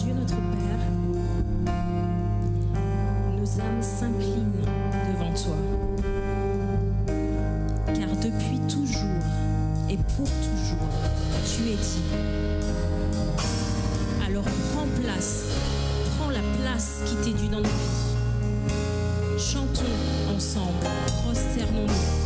Dieu notre Père, nos âmes s'inclinent devant toi. Car depuis toujours et pour toujours, tu es dit. Alors prends la place qui t'est due dans nos vies. Chantons ensemble, prosternons-nous.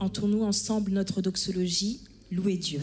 Entourons-nous ensemble notre doxologie, louez Dieu.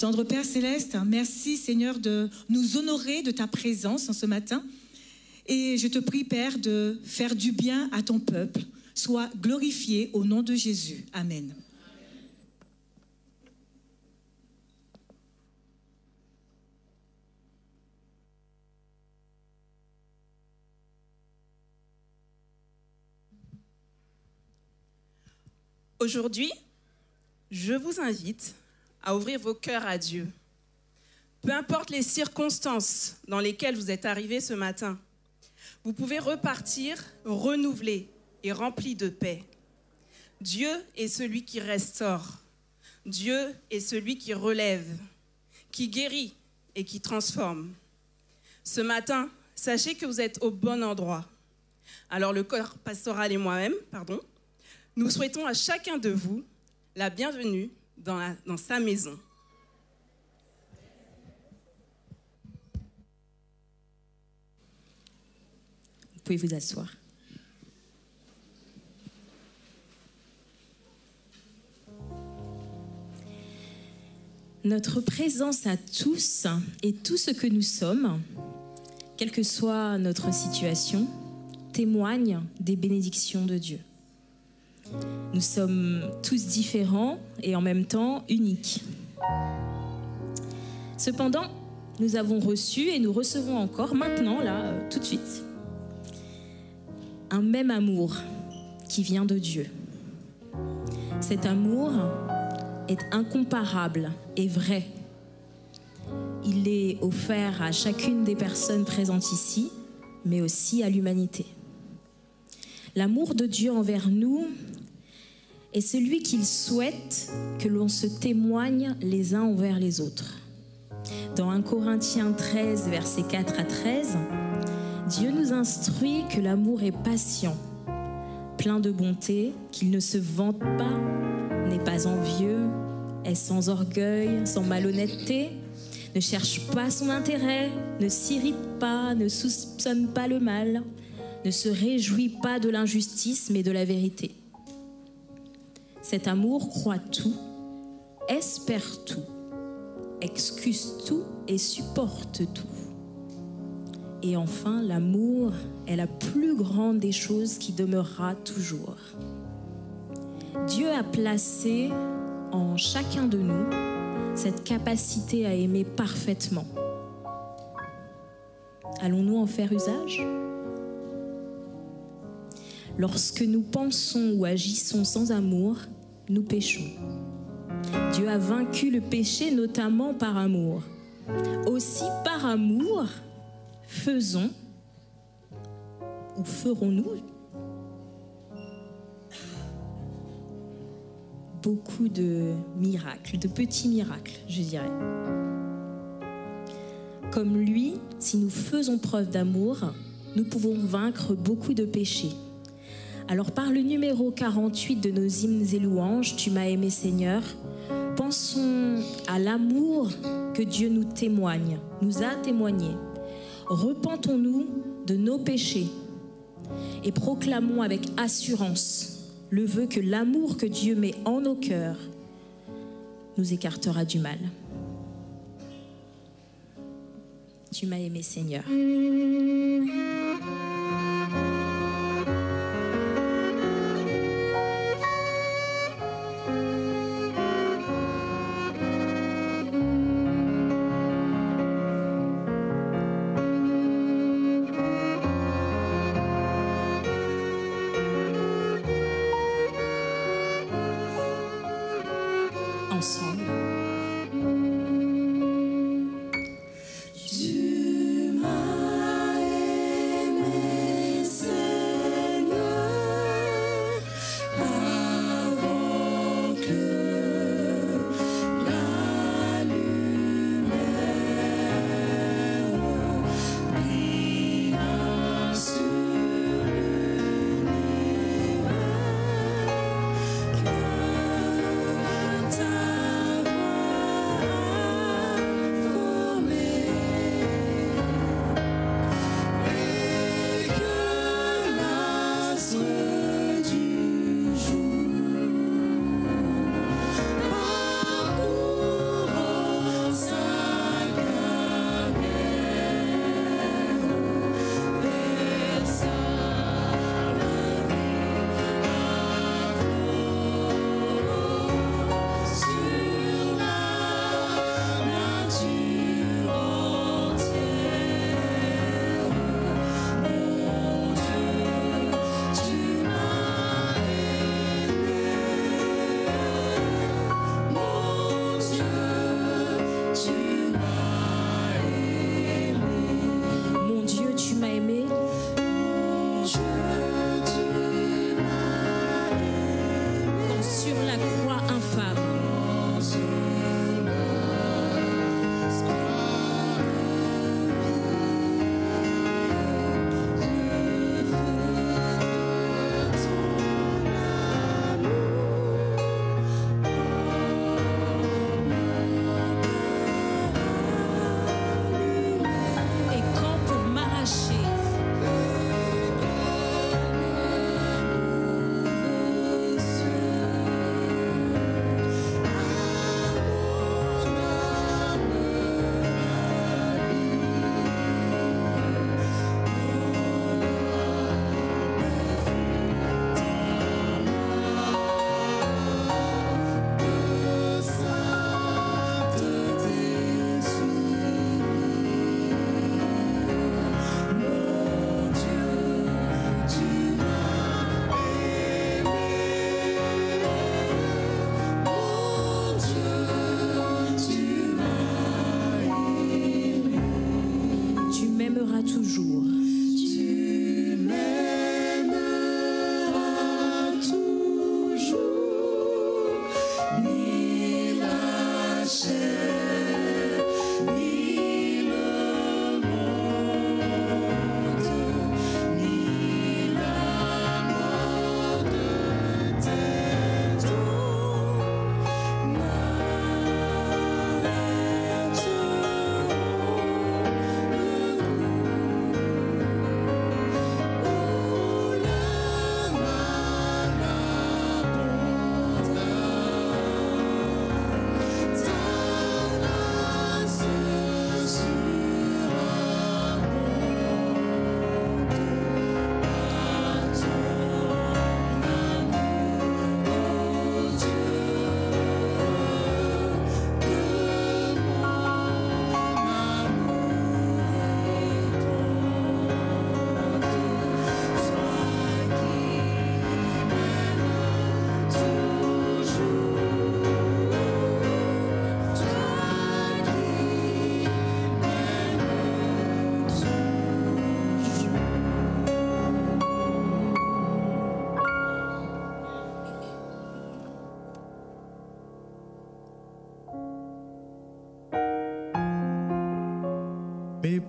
Tendre Père Céleste, merci Seigneur de nous honorer de ta présence en ce matin. Et je te prie Père de faire du bien à ton peuple. Sois glorifié au nom de Jésus. Amen. Aujourd'hui, je vous invite à ouvrir vos cœurs à Dieu. Peu importe les circonstances dans lesquelles vous êtes arrivés ce matin, vous pouvez repartir renouvelés, et remplie de paix. Dieu est celui qui restaure. Dieu est celui qui relève, qui guérit et qui transforme. Ce matin, sachez que vous êtes au bon endroit. Alors le corps pastoral et moi-même, nous souhaitons à chacun de vous la bienvenue dans sa maison. Vous pouvez vous asseoir. Notre présence à tous et tout ce que nous sommes, quelle que soit notre situation, témoigne des bénédictions de Dieu. Nous sommes tous différents et en même temps uniques. Cependant, nous avons reçu et nous recevons encore maintenant, là, tout de suite, un même amour qui vient de Dieu. Cet amour est incomparable et vrai. Il est offert à chacune des personnes présentes ici, mais aussi à l'humanité. L'amour de Dieu envers nous est celui qu'il souhaite que l'on se témoigne les uns envers les autres. Dans 1 Corinthiens 13, versets 4 à 13, Dieu nous instruit que l'amour est patient, plein de bonté, qu'il ne se vante pas, n'est pas envieux, est sans orgueil, sans malhonnêteté, ne cherche pas son intérêt, ne s'irrite pas, ne soupçonne pas le mal, ne se réjouit pas de l'injustice mais de la vérité. Cet amour croit tout, espère tout, excuse tout et supporte tout. Et enfin, l'amour est la plus grande des choses qui demeurera toujours. Dieu a placé en chacun de nous cette capacité à aimer parfaitement. Allons-nous en faire usage ? Lorsque nous pensons ou agissons sans amour, nous péchons. Dieu a vaincu le péché notamment par amour. Aussi par amour, faisons ou ferons-nous beaucoup de miracles, de petits miracles, je dirais. Comme lui, si nous faisons preuve d'amour, nous pouvons vaincre beaucoup de péchés. Alors par le numéro 48 de nos hymnes et louanges, Tu m'as aimé Seigneur, pensons à l'amour que Dieu nous témoigne, nous a témoigné. Repentons-nous de nos péchés et proclamons avec assurance le vœu que l'amour que Dieu met en nos cœurs nous écartera du mal. Tu m'as aimé, Seigneur. Ensemble. Ta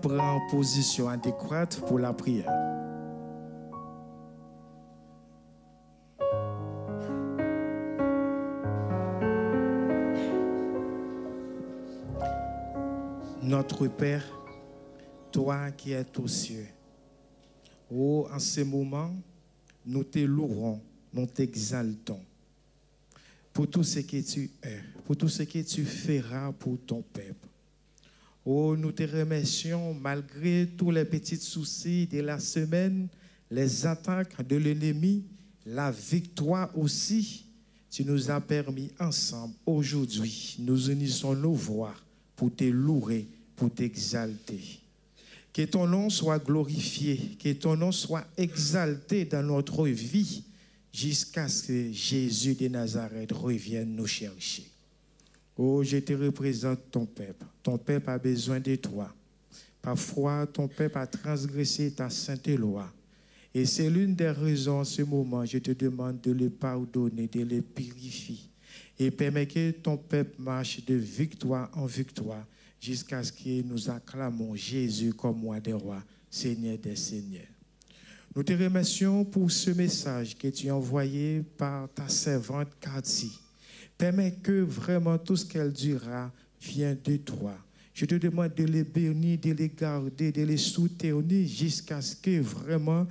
prend position adéquate pour la prière. Notre Père, toi qui es aux cieux, oh, en ce moment, nous te louerons, nous t'exaltons pour tout ce que tu es, pour tout ce que tu feras pour ton peuple. Oh, nous te remercions malgré tous les petits soucis de la semaine, les attaques de l'ennemi, la victoire aussi. Tu nous as permis ensemble, aujourd'hui, nous unissons nos voix pour te louer, pour t'exalter. Que ton nom soit glorifié, que ton nom soit exalté dans notre vie jusqu'à ce que Jésus de Nazareth revienne nous chercher. Oh, je te représente ton peuple. Ton peuple a besoin de toi. Parfois, ton peuple a transgressé ta sainte loi. Et c'est l'une des raisons en ce moment, je te demande de le pardonner, de le purifier. Et permets que ton peuple marche de victoire en victoire jusqu'à ce que nous acclamons Jésus comme roi des rois, Seigneur des seigneurs. Nous te remercions pour ce message que tu as envoyé par ta servante Cathy. Permets que vraiment tout ce qu'elle dira vienne de toi. Je te demande de les bénir, de les garder, de les soutenir jusqu'à ce que vraiment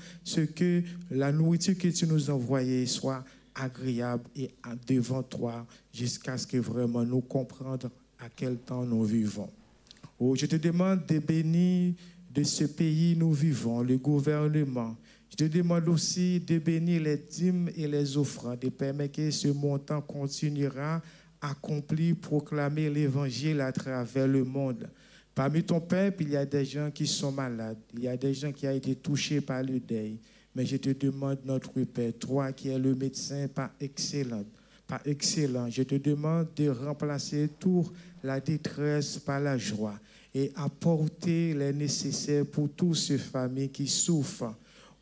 la nourriture que tu nous as envoyée soit agréable et devant toi jusqu'à ce que vraiment nous comprenions à quel temps nous vivons. Oh, je te demande de bénir de ce pays où nous vivons, le gouvernement. Je te demande aussi de bénir les dîmes et les offrandes, de permettre que ce montant continuera à accomplir, proclamer l'évangile à travers le monde. Parmi ton peuple, il y a des gens qui sont malades, il y a des gens qui ont été touchés par le deuil. Mais je te demande, notre Père, toi qui es le médecin par excellence, je te demande de remplacer toute la détresse par la joie et apporter les nécessaires pour toutes ces familles qui souffrent.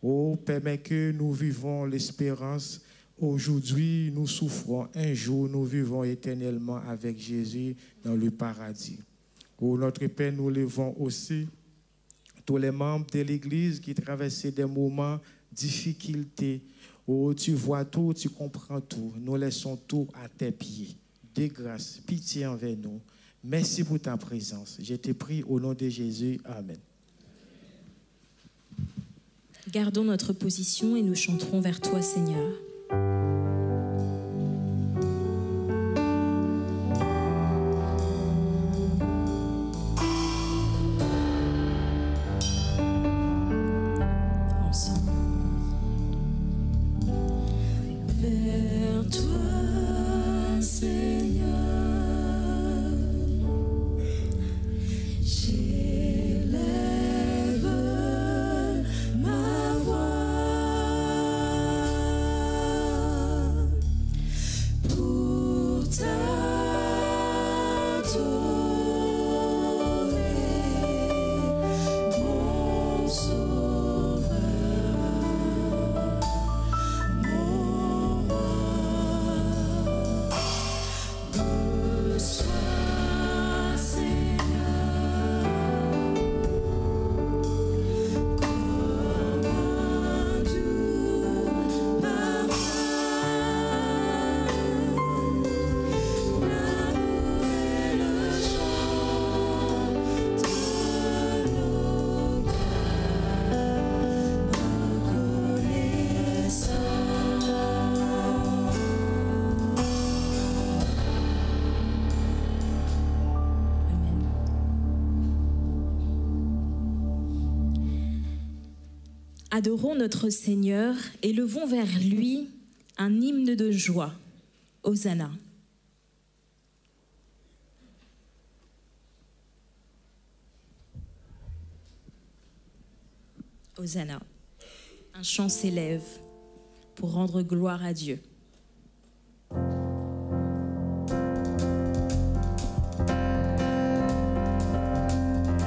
Oh, permets que nous vivons l'espérance. Aujourd'hui, nous souffrons. Un jour, nous vivons éternellement avec Jésus dans le paradis. Oh, notre Père, nous levons aussi tous les membres de l'Église qui traversaient des moments de difficulté. Oh, tu vois tout, tu comprends tout. Nous laissons tout à tes pieds. De grâce, pitié envers nous. Merci pour ta présence. Je te prie au nom de Jésus. Amen. Gardons notre position et nous chanterons vers toi, Seigneur. Adorons notre Seigneur, élevons vers lui un hymne de joie. Hosanna. Hosanna. Un chant s'élève pour rendre gloire à Dieu. Ensemble.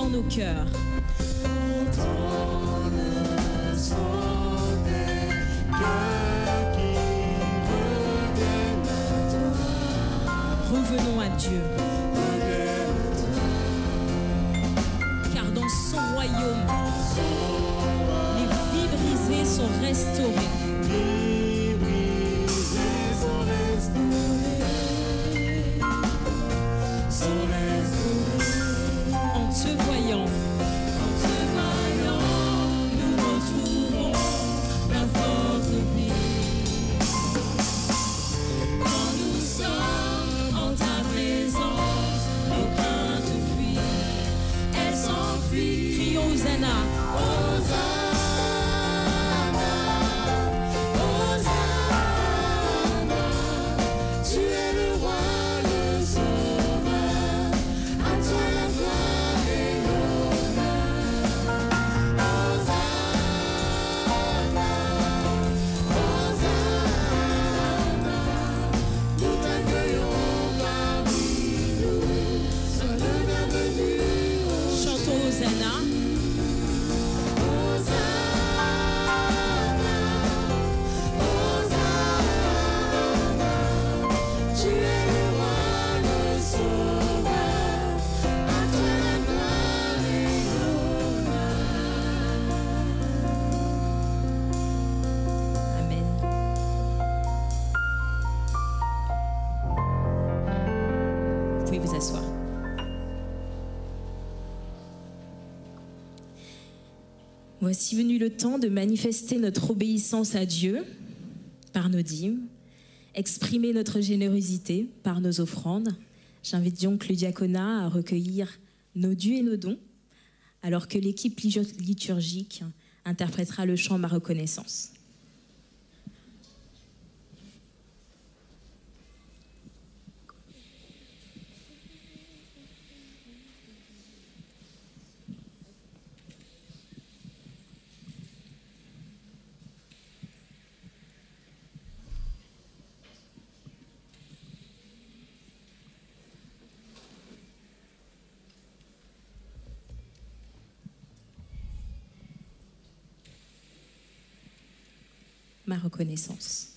dans nos cœurs. Revenons à Dieu. Car dans son royaume, les vies brisées sont restaurées. En te voyant, nous retrouvons la force de vie. Quand nous sommes en ta présence, nos craintes fuient, elles s'enfuient. Crions Hosanna. Vous asseoir. Voici venu le temps de manifester notre obéissance à Dieu par nos dîmes, exprimer notre générosité par nos offrandes. J'invite donc le diaconat à recueillir nos dus et nos dons, alors que l'équipe liturgique interprétera le chant Ma reconnaissance. Ma reconnaissance.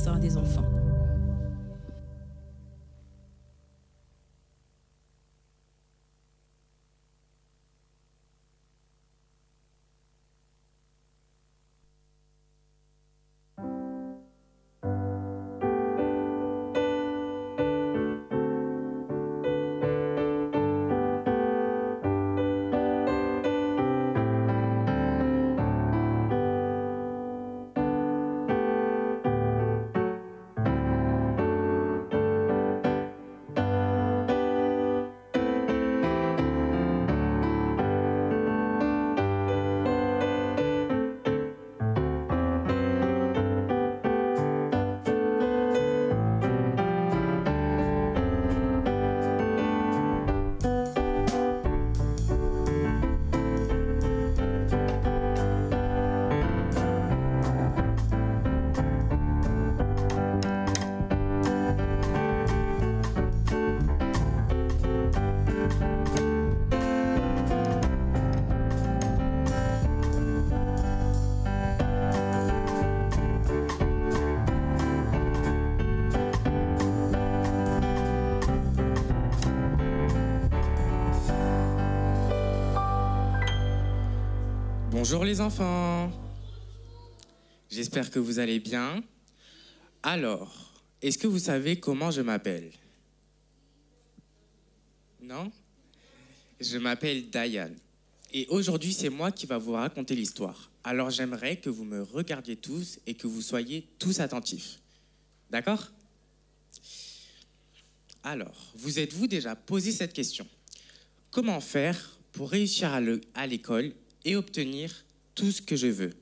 l'histoire des enfants. Bonjour les enfants, j'espère que vous allez bien. Alors, est-ce que vous savez comment je m'appelle? Non? Je m'appelle Dayan et aujourd'hui c'est moi qui va vous raconter l'histoire. Alors j'aimerais que vous me regardiez tous et que vous soyez tous attentifs. D'accord? Alors, vous êtes-vous déjà posé cette question? Comment faire pour réussir à l'école et obtenir tout ce que je veux?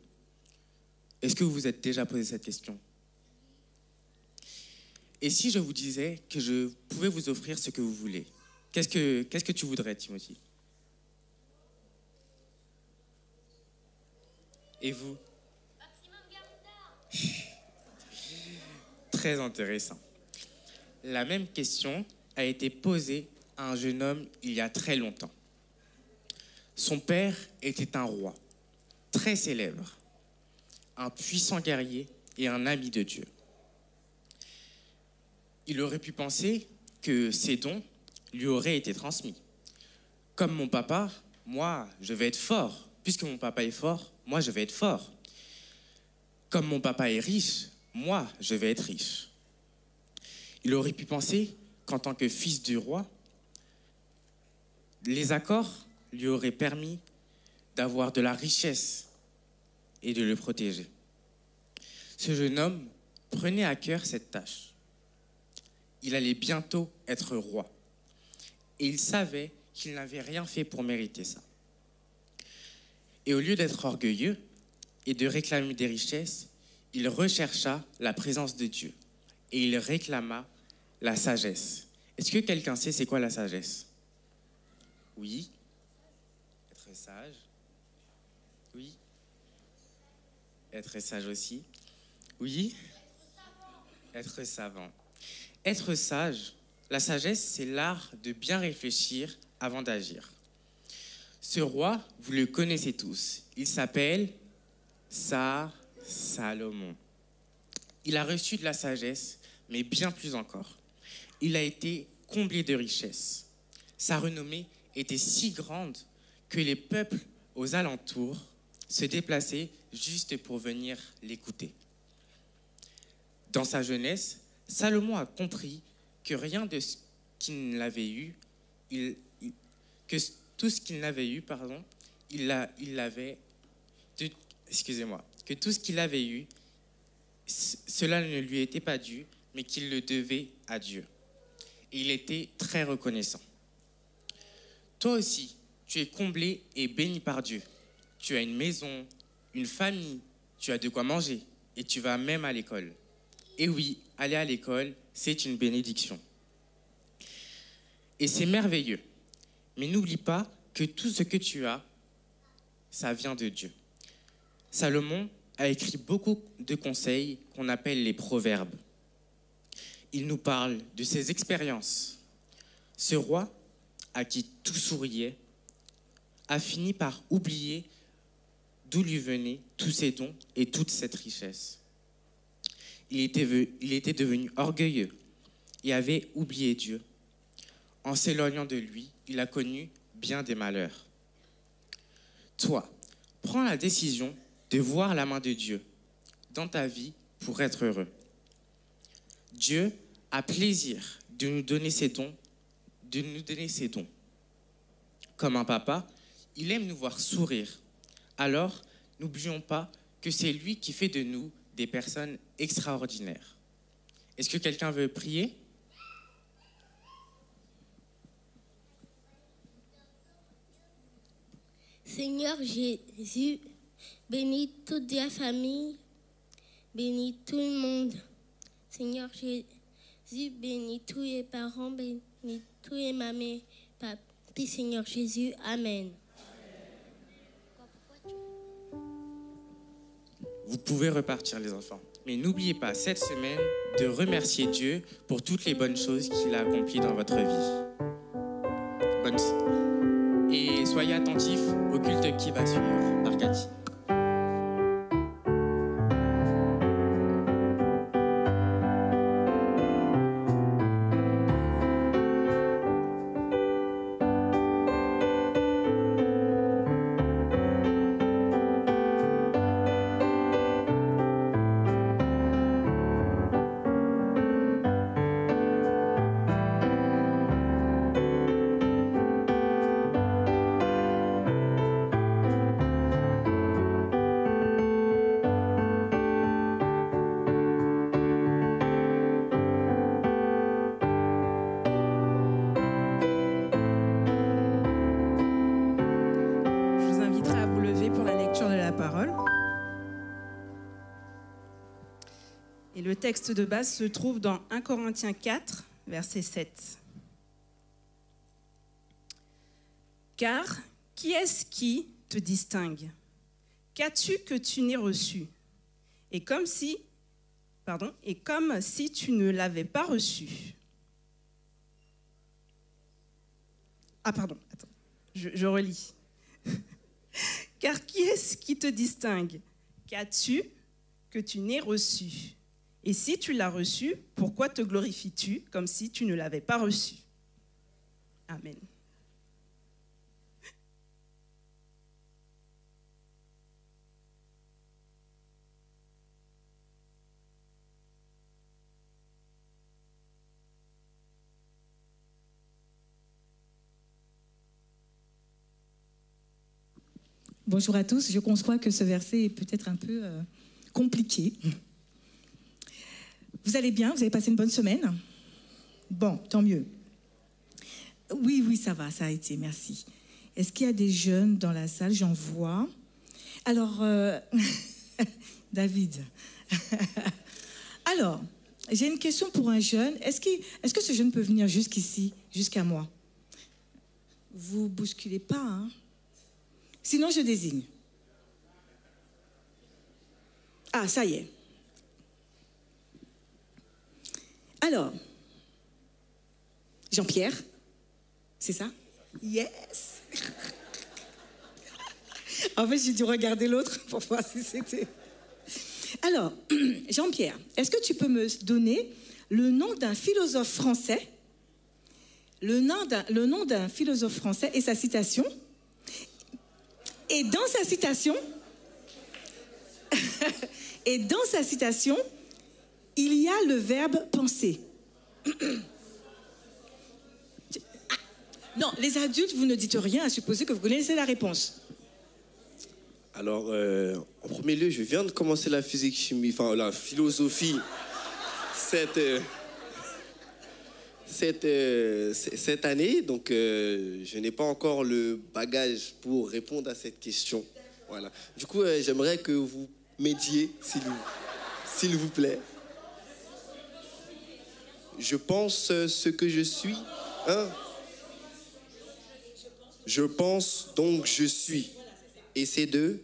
Est-ce que vous vous êtes déjà posé cette question? Et si je vous disais que je pouvais vous offrir ce que vous voulez, qu'est-ce que tu voudrais, Timothy? Et vous? Très intéressant. La même question a été posée à un jeune homme il y a très longtemps. Son père était un roi, très célèbre, un puissant guerrier et un ami de Dieu. Il aurait pu penser que ses dons lui auraient été transmis. Comme mon papa, moi, je vais être fort. Puisque mon papa est fort, moi, je vais être fort. Comme mon papa est riche, moi, je vais être riche. Il aurait pu penser qu'en tant que fils du roi, les accords lui auraient permis d'avoir de la richesse et de le protéger. Ce jeune homme prenait à cœur cette tâche. Il allait bientôt être roi. Et il savait qu'il n'avait rien fait pour mériter ça. Et au lieu d'être orgueilleux et de réclamer des richesses, il rechercha la présence de Dieu. Et il réclama la sagesse. Est-ce que quelqu'un sait c'est quoi la sagesse? Oui. Être sage. Oui. Être sage aussi. Oui. Être savant. Être sage, la sagesse, c'est l'art de bien réfléchir avant d'agir. Ce roi, vous le connaissez tous. Il s'appelle Salomon. Il a reçu de la sagesse, mais bien plus encore. Il a été comblé de richesses. Sa renommée était si grande que les peuples aux alentours se déplaçaient juste pour venir l'écouter. Dans sa jeunesse, Salomon a compris que rien de ce qu'il n'avait eu, que tout ce qu'il n'avait eu, que tout ce qu'il avait eu, cela ne lui était pas dû, mais qu'il le devait à Dieu. Et il était très reconnaissant. Toi aussi, tu es comblé et béni par Dieu. Tu as une maison, une famille, tu as de quoi manger et tu vas même à l'école. Et oui, aller à l'école, c'est une bénédiction. Et c'est merveilleux. Mais n'oublie pas que tout ce que tu as, ça vient de Dieu. Salomon a écrit beaucoup de conseils qu'on appelle les proverbes. Il nous parle de ses expériences. Ce roi, à qui tout souriait, a fini par oublier d'où lui venaient tous ses dons et toute cette richesse. il était devenu orgueilleux et avait oublié Dieu. En s'éloignant de lui, il a connu bien des malheurs. Toi, prends la décision de voir la main de Dieu dans ta vie pour être heureux. Dieu a plaisir de nous donner ses dons, Comme un papa, il aime nous voir sourire. Alors, n'oublions pas que c'est lui qui fait de nous des personnes extraordinaires. Est-ce que quelqu'un veut prier ? Seigneur Jésus, bénis toute la famille, bénis tout le monde. Seigneur Jésus, bénis tous les parents, bénis tous les mamans, papi, Seigneur Jésus, Amen. Vous pouvez repartir les enfants. Mais n'oubliez pas cette semaine de remercier Dieu pour toutes les bonnes choses qu'il a accomplies dans votre vie. Et soyez attentifs au culte qui va suivre par Cathy. Le texte de base se trouve dans 1 Corinthiens 4, verset 7. Car qui est-ce qui te distingue ? Qu'as-tu que tu n'aies reçu ? Et comme si tu ne l'avais pas reçu. Je relis. Car qui est-ce qui te distingue ? Qu'as-tu que tu n'aies reçu ? Et si tu l'as reçu, pourquoi te glorifies-tu comme si tu ne l'avais pas reçu ? Amen. Bonjour à tous. Je conçois que ce verset est peut-être un peu compliqué. Vous allez bien ? Vous avez passé une bonne semaine ? Bon, tant mieux. Oui, ça va, ça a été, merci. Est-ce qu'il y a des jeunes dans la salle ? J'en vois. Alors, David. Alors, j'ai une question pour un jeune. Est-ce que ce jeune peut venir jusqu'ici, jusqu'à moi ? Vous bousculez pas, hein ? Sinon, je désigne. Ah, ça y est. Alors, Jean-Pierre, c'est ça ? Yes. En fait, j'ai dû regarder l'autre pour voir si c'était... Alors, Jean-Pierre, est-ce que tu peux me donner le nom d'un philosophe français, le nom d'un philosophe français et sa citation ? Et dans sa citation, il y a le verbe penser. Non, les adultes, vous ne dites rien à supposer que vous connaissez la réponse. Alors, en premier lieu, je viens de commencer la physique-chimie, enfin la philosophie cette année, donc je n'ai pas encore le bagage pour répondre à cette question. Voilà. Du coup, j'aimerais que vous m'aidiez, s'il vous plaît. Je pense ce que je suis. Hein? Je pense donc je suis. Et c'est de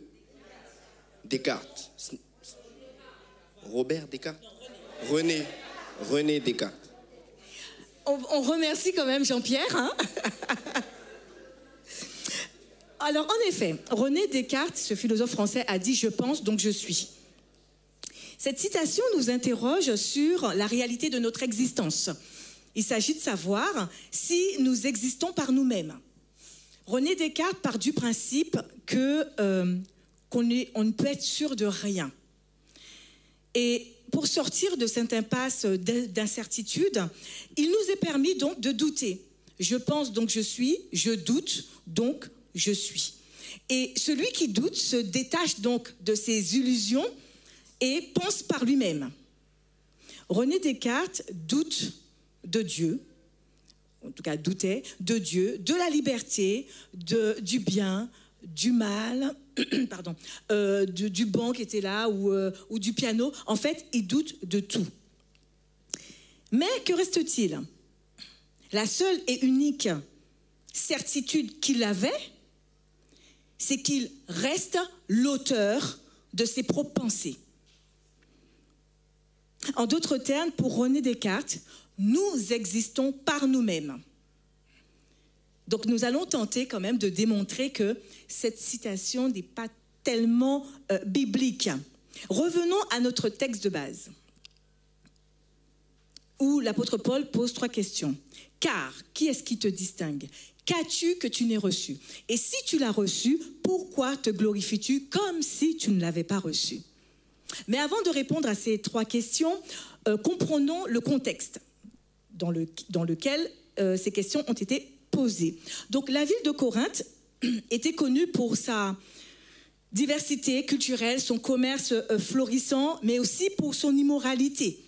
Descartes. Robert Descartes? René Descartes. On remercie quand même Jean-Pierre. Hein? Alors, en effet, René Descartes, ce philosophe français, a dit « je pense, donc je suis ». Cette citation nous interroge sur la réalité de notre existence. Il s'agit de savoir si nous existons par nous-mêmes. René Descartes part du principe qu'on ne peut être sûr de rien. Et pour sortir de cette impasse d'incertitude, il nous est permis donc de douter. Je pense donc je suis, je doute donc je suis. Et celui qui doute se détache donc de ses illusions et pense par lui-même. René Descartes doute de Dieu, en tout cas doutait de Dieu, de la liberté, du bien, du mal, pardon, du banc qui était là ou du piano. En fait, il doute de tout. Mais que reste-t-il? La seule et unique certitude qu'il avait, c'est qu'il reste l'auteur de ses propres pensées. En d'autres termes, pour René Descartes, nous existons par nous-mêmes. Donc nous allons tenter quand même de démontrer que cette citation n'est pas tellement biblique. Revenons à notre texte de base, où l'apôtre Paul pose 3 questions. Car, qui est-ce qui te distingue? Qu'as-tu que tu n'aies reçu? Et si tu l'as reçu, pourquoi te glorifies-tu comme si tu ne l'avais pas reçu? Mais avant de répondre à ces 3 questions, comprenons le contexte dans lequel ces questions ont été posées. Donc la ville de Corinthe était connue pour sa diversité culturelle, son commerce florissant, mais aussi pour son immoralité.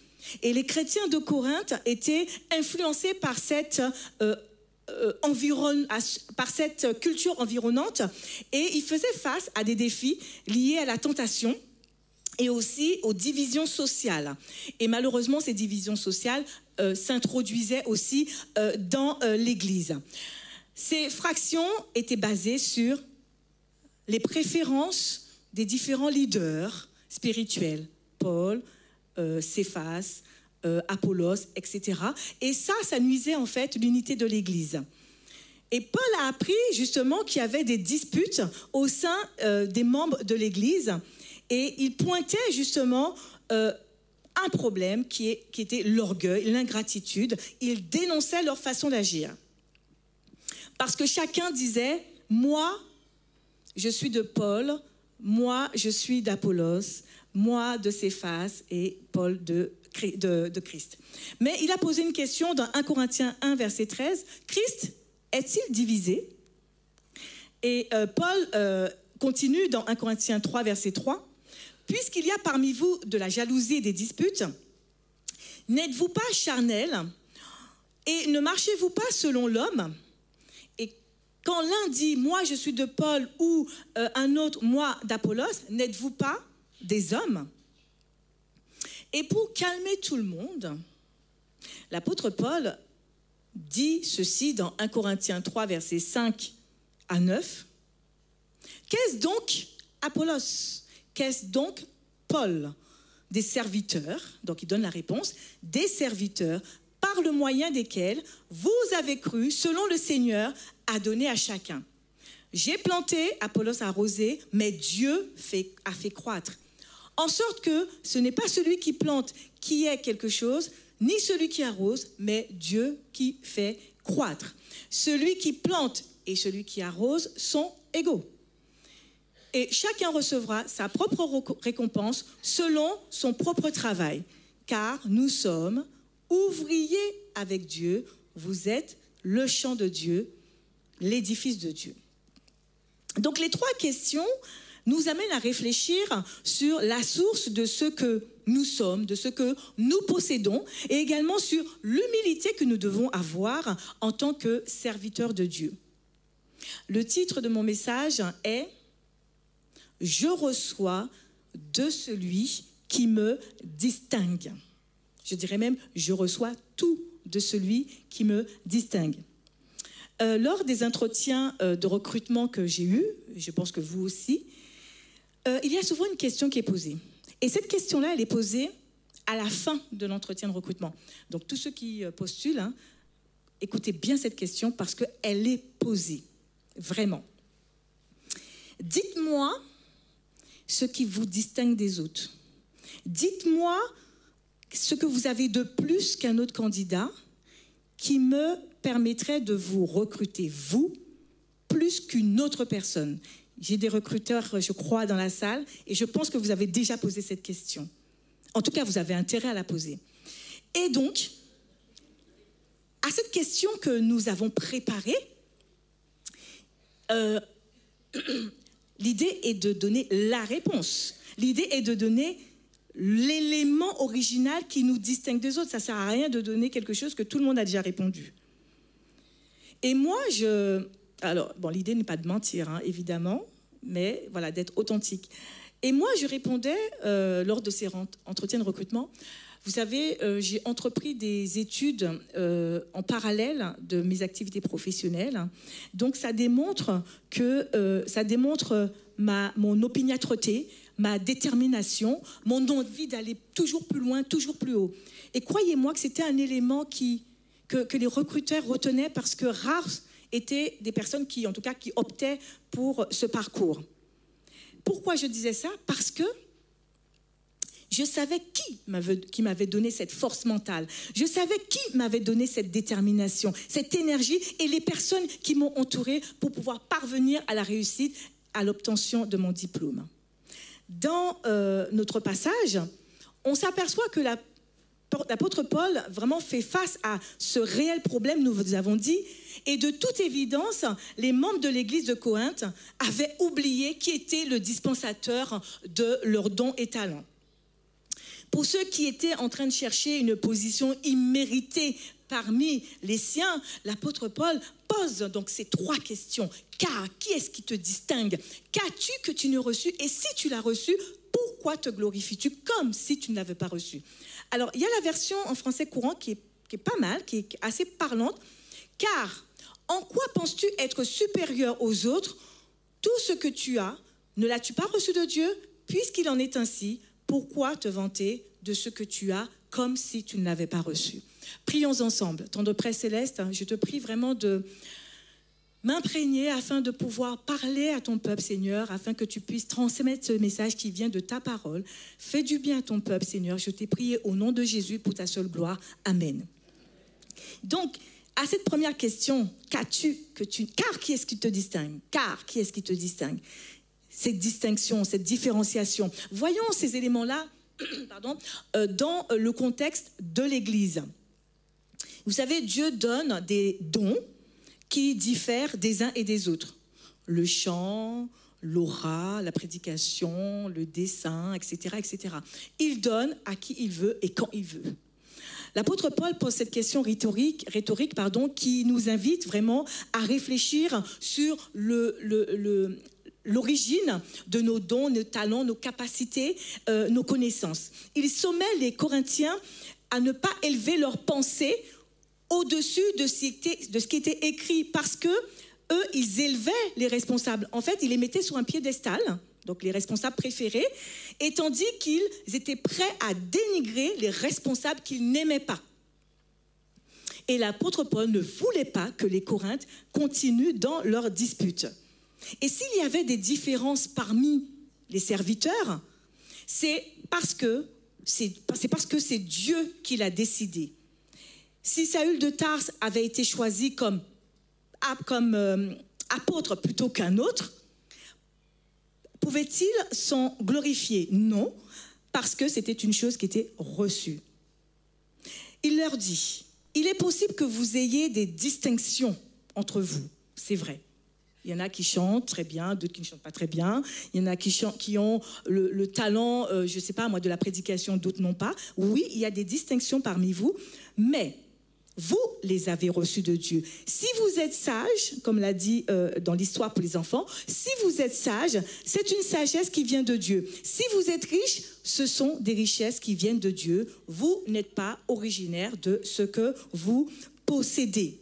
Et les chrétiens de Corinthe étaient influencés par cette culture environnante, et ils faisaient face à des défis liés à la tentation et aussi aux divisions sociales. Et malheureusement, ces divisions sociales s'introduisaient aussi dans l'Église. Ces fractions étaient basées sur les préférences des différents leaders spirituels, Paul, Céphas, Apollos, etc. Et ça nuisait en fait l'unité de l'Église. Et Paul a appris justement qu'il y avait des disputes au sein des membres de l'Église, et il pointait justement un problème qui était l'orgueil, l'ingratitude. Il dénonçait leur façon d'agir. Parce que chacun disait, moi, je suis de Paul, moi, je suis d'Apollos, moi de Céphas et Paul de Christ. Mais il a posé une question dans 1 Corinthiens 1, verset 13. Christ est-il divisé? Et Paul continue dans 1 Corinthiens 3, verset 3. Puisqu'il y a parmi vous de la jalousie et des disputes, n'êtes-vous pas charnels et ne marchez-vous pas selon l'homme? Et quand l'un dit « moi je suis de Paul » ou un autre « moi d'Apollos », n'êtes-vous pas des hommes? Et pour calmer tout le monde, l'apôtre Paul dit ceci dans 1 Corinthiens 3, versets 5 à 9. Qu'est-ce donc Apollos? Qu'est-ce donc Paul? Des serviteurs, donc il donne la réponse, des serviteurs par le moyen desquels vous avez cru, selon le Seigneur, à donner à chacun. J'ai planté, Apollos a arrosé, mais Dieu a fait croître. En sorte que ce n'est pas celui qui plante qui est quelque chose, ni celui qui arrose, mais Dieu qui fait croître. Celui qui plante et celui qui arrose sont égaux. Et chacun recevra sa propre récompense selon son propre travail. Car nous sommes ouvriers avec Dieu, vous êtes le champ de Dieu, l'édifice de Dieu. Donc les 3 questions nous amènent à réfléchir sur la source de ce que nous sommes, de ce que nous possédons, et également sur l'humilité que nous devons avoir en tant que serviteurs de Dieu. Le titre de mon message est « Je reçois de celui qui me distingue ». Je dirais même « Je reçois tout de celui qui me distingue ». Lors des entretiens de recrutement que j'ai eus, je pense que vous aussi, il y a souvent une question qui est posée. Et cette question-là, elle est posée à la fin de l'entretien de recrutement. Donc tous ceux qui postulent, écoutez bien cette question parce qu'elle est posée, vraiment. Dites-moi ce qui vous distingue des autres. dites-moi ce que vous avez de plus qu'un autre candidat qui me permettrait de vous recruter, vous, plus qu'une autre personne. J'ai des recruteurs, je crois, dans la salle, et je pense que vous avez déjà posé cette question. En tout cas, vous avez intérêt à la poser. Et donc, à cette question que nous avons préparée, l'idée est de donner la réponse. L'idée est de donner l'élément original qui nous distingue des autres. Ça ne sert à rien de donner quelque chose que tout le monde a déjà répondu. Et moi, alors, bon, l'idée n'est pas de mentir, hein, évidemment, mais voilà, d'être authentique. Et moi, je répondais, lors de ces entretiens de recrutement, vous savez, j'ai entrepris des études en parallèle de mes activités professionnelles. Donc, ça démontre mon opiniâtreté, ma détermination, mon envie d'aller toujours plus loin, toujours plus haut. Et croyez-moi que c'était un élément que les recruteurs retenaient parce que rares étaient des personnes qui, en tout cas, qui optaient pour ce parcours. Pourquoi je disais ça? Parce que je savais qui m'avait donné cette force mentale. Je savais qui m'avait donné cette détermination, cette énergie et les personnes qui m'ont entourée pour pouvoir parvenir à la réussite, à l'obtention de mon diplôme. Dans notre passage, on s'aperçoit que l'apôtre Paul vraiment fait face à ce réel problème, nous vous avons dit, et de toute évidence, les membres de l'église de Corinthe avaient oublié qui était le dispensateur de leurs dons et talents. Pour ceux qui étaient en train de chercher une position imméritée parmi les siens, l'apôtre Paul pose donc ces 3 questions. Car, qui est-ce qui te distingue? Qu'as-tu que tu n'as reçu? Et si tu l'as reçu, pourquoi te glorifies-tu comme si tu ne l'avais pas reçu? Alors, il y a la version en français courant qui est pas mal, qui est assez parlante. Car, en quoi penses-tu être supérieur aux autres? Tout ce que tu as, ne l'as-tu pas reçu de Dieu? Puisqu'il en est ainsi, pourquoi te vanter de ce que tu as comme si tu ne l'avais pas reçu? Prions ensemble. Tendre Père céleste, je te prie vraiment de m'imprégner afin de pouvoir parler à ton peuple, Seigneur, afin que tu puisses transmettre ce message qui vient de ta parole. Fais du bien à ton peuple, Seigneur. Je t'ai prié au nom de Jésus pour ta seule gloire. Amen. Donc, à cette première question, car qui est-ce qui te distingue? Car qui est-ce qui te distingue? Cette distinction, cette différenciation. Voyons ces éléments-là dans le contexte de l'Église. Vous savez, Dieu donne des dons qui diffèrent des uns et des autres. Le chant, l'aura, la prédication, le dessin, etc., etc. Il donne à qui il veut et quand il veut. L'apôtre Paul pose cette question rhétorique, qui nous invite vraiment à réfléchir sur l'origine de nos dons, nos talents, nos capacités, nos connaissances. Il sommet les Corinthiens à ne pas élever leurs pensées au-dessus de ce qui était écrit, parce que eux, ils élevaient les responsables. En fait, ils les mettaient sur un piédestal, donc les responsables préférés, et tandis qu'ils étaient prêts à dénigrer les responsables qu'ils n'aimaient pas. Et l'apôtre Paul ne voulait pas que les Corinthiens continuent dans leur dispute. Et s'il y avait des différences parmi les serviteurs, c'est parce que c'est Dieu qui l'a décidé. Si Saül de Tarse avait été choisi comme apôtre plutôt qu'un autre, pouvait-il s'en glorifier? Non, parce que c'était une chose qui était reçue. Il leur dit, il est possible que vous ayez des distinctions entre vous, c'est vrai. Il y en a qui chantent très bien, d'autres qui ne chantent pas très bien. Il y en a qui ont le talent, je ne sais pas moi, de la prédication, d'autres non pas. Oui, il y a des distinctions parmi vous, mais vous les avez reçues de Dieu. Si vous êtes sage, comme l'a dit dans l'histoire pour les enfants, si vous êtes sage, c'est une sagesse qui vient de Dieu. Si vous êtes riche, ce sont des richesses qui viennent de Dieu. Vous n'êtes pas originaire de ce que vous possédez.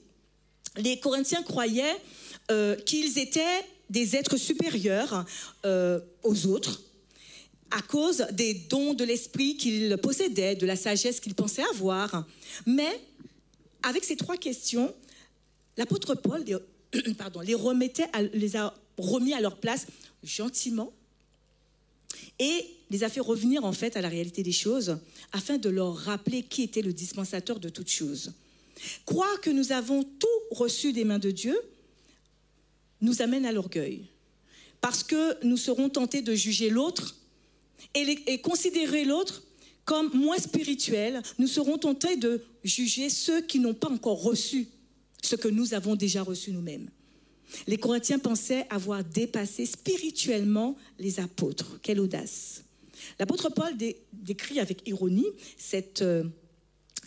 Les Corinthiens croyaient qu'ils étaient des êtres supérieurs aux autres à cause des dons de l'esprit qu'ils possédaient, de la sagesse qu'ils pensaient avoir. Mais avec ces 3 questions, l'apôtre Paul les a remis à leur place gentiment, et les a fait revenir en fait à la réalité des choses afin de leur rappeler qui était le dispensateur de toutes choses. Croire que nous avons tout reçu des mains de Dieu nous amène à l'orgueil, parce que nous serons tentés de juger l'autre et considérer l'autre comme moins spirituel. Nous serons tentés de juger ceux qui n'ont pas encore reçu ce que nous avons déjà reçu nous-mêmes. Les Corinthiens pensaient avoir dépassé spirituellement les apôtres. Quelle audace! L'apôtre Paul décrit avec ironie cette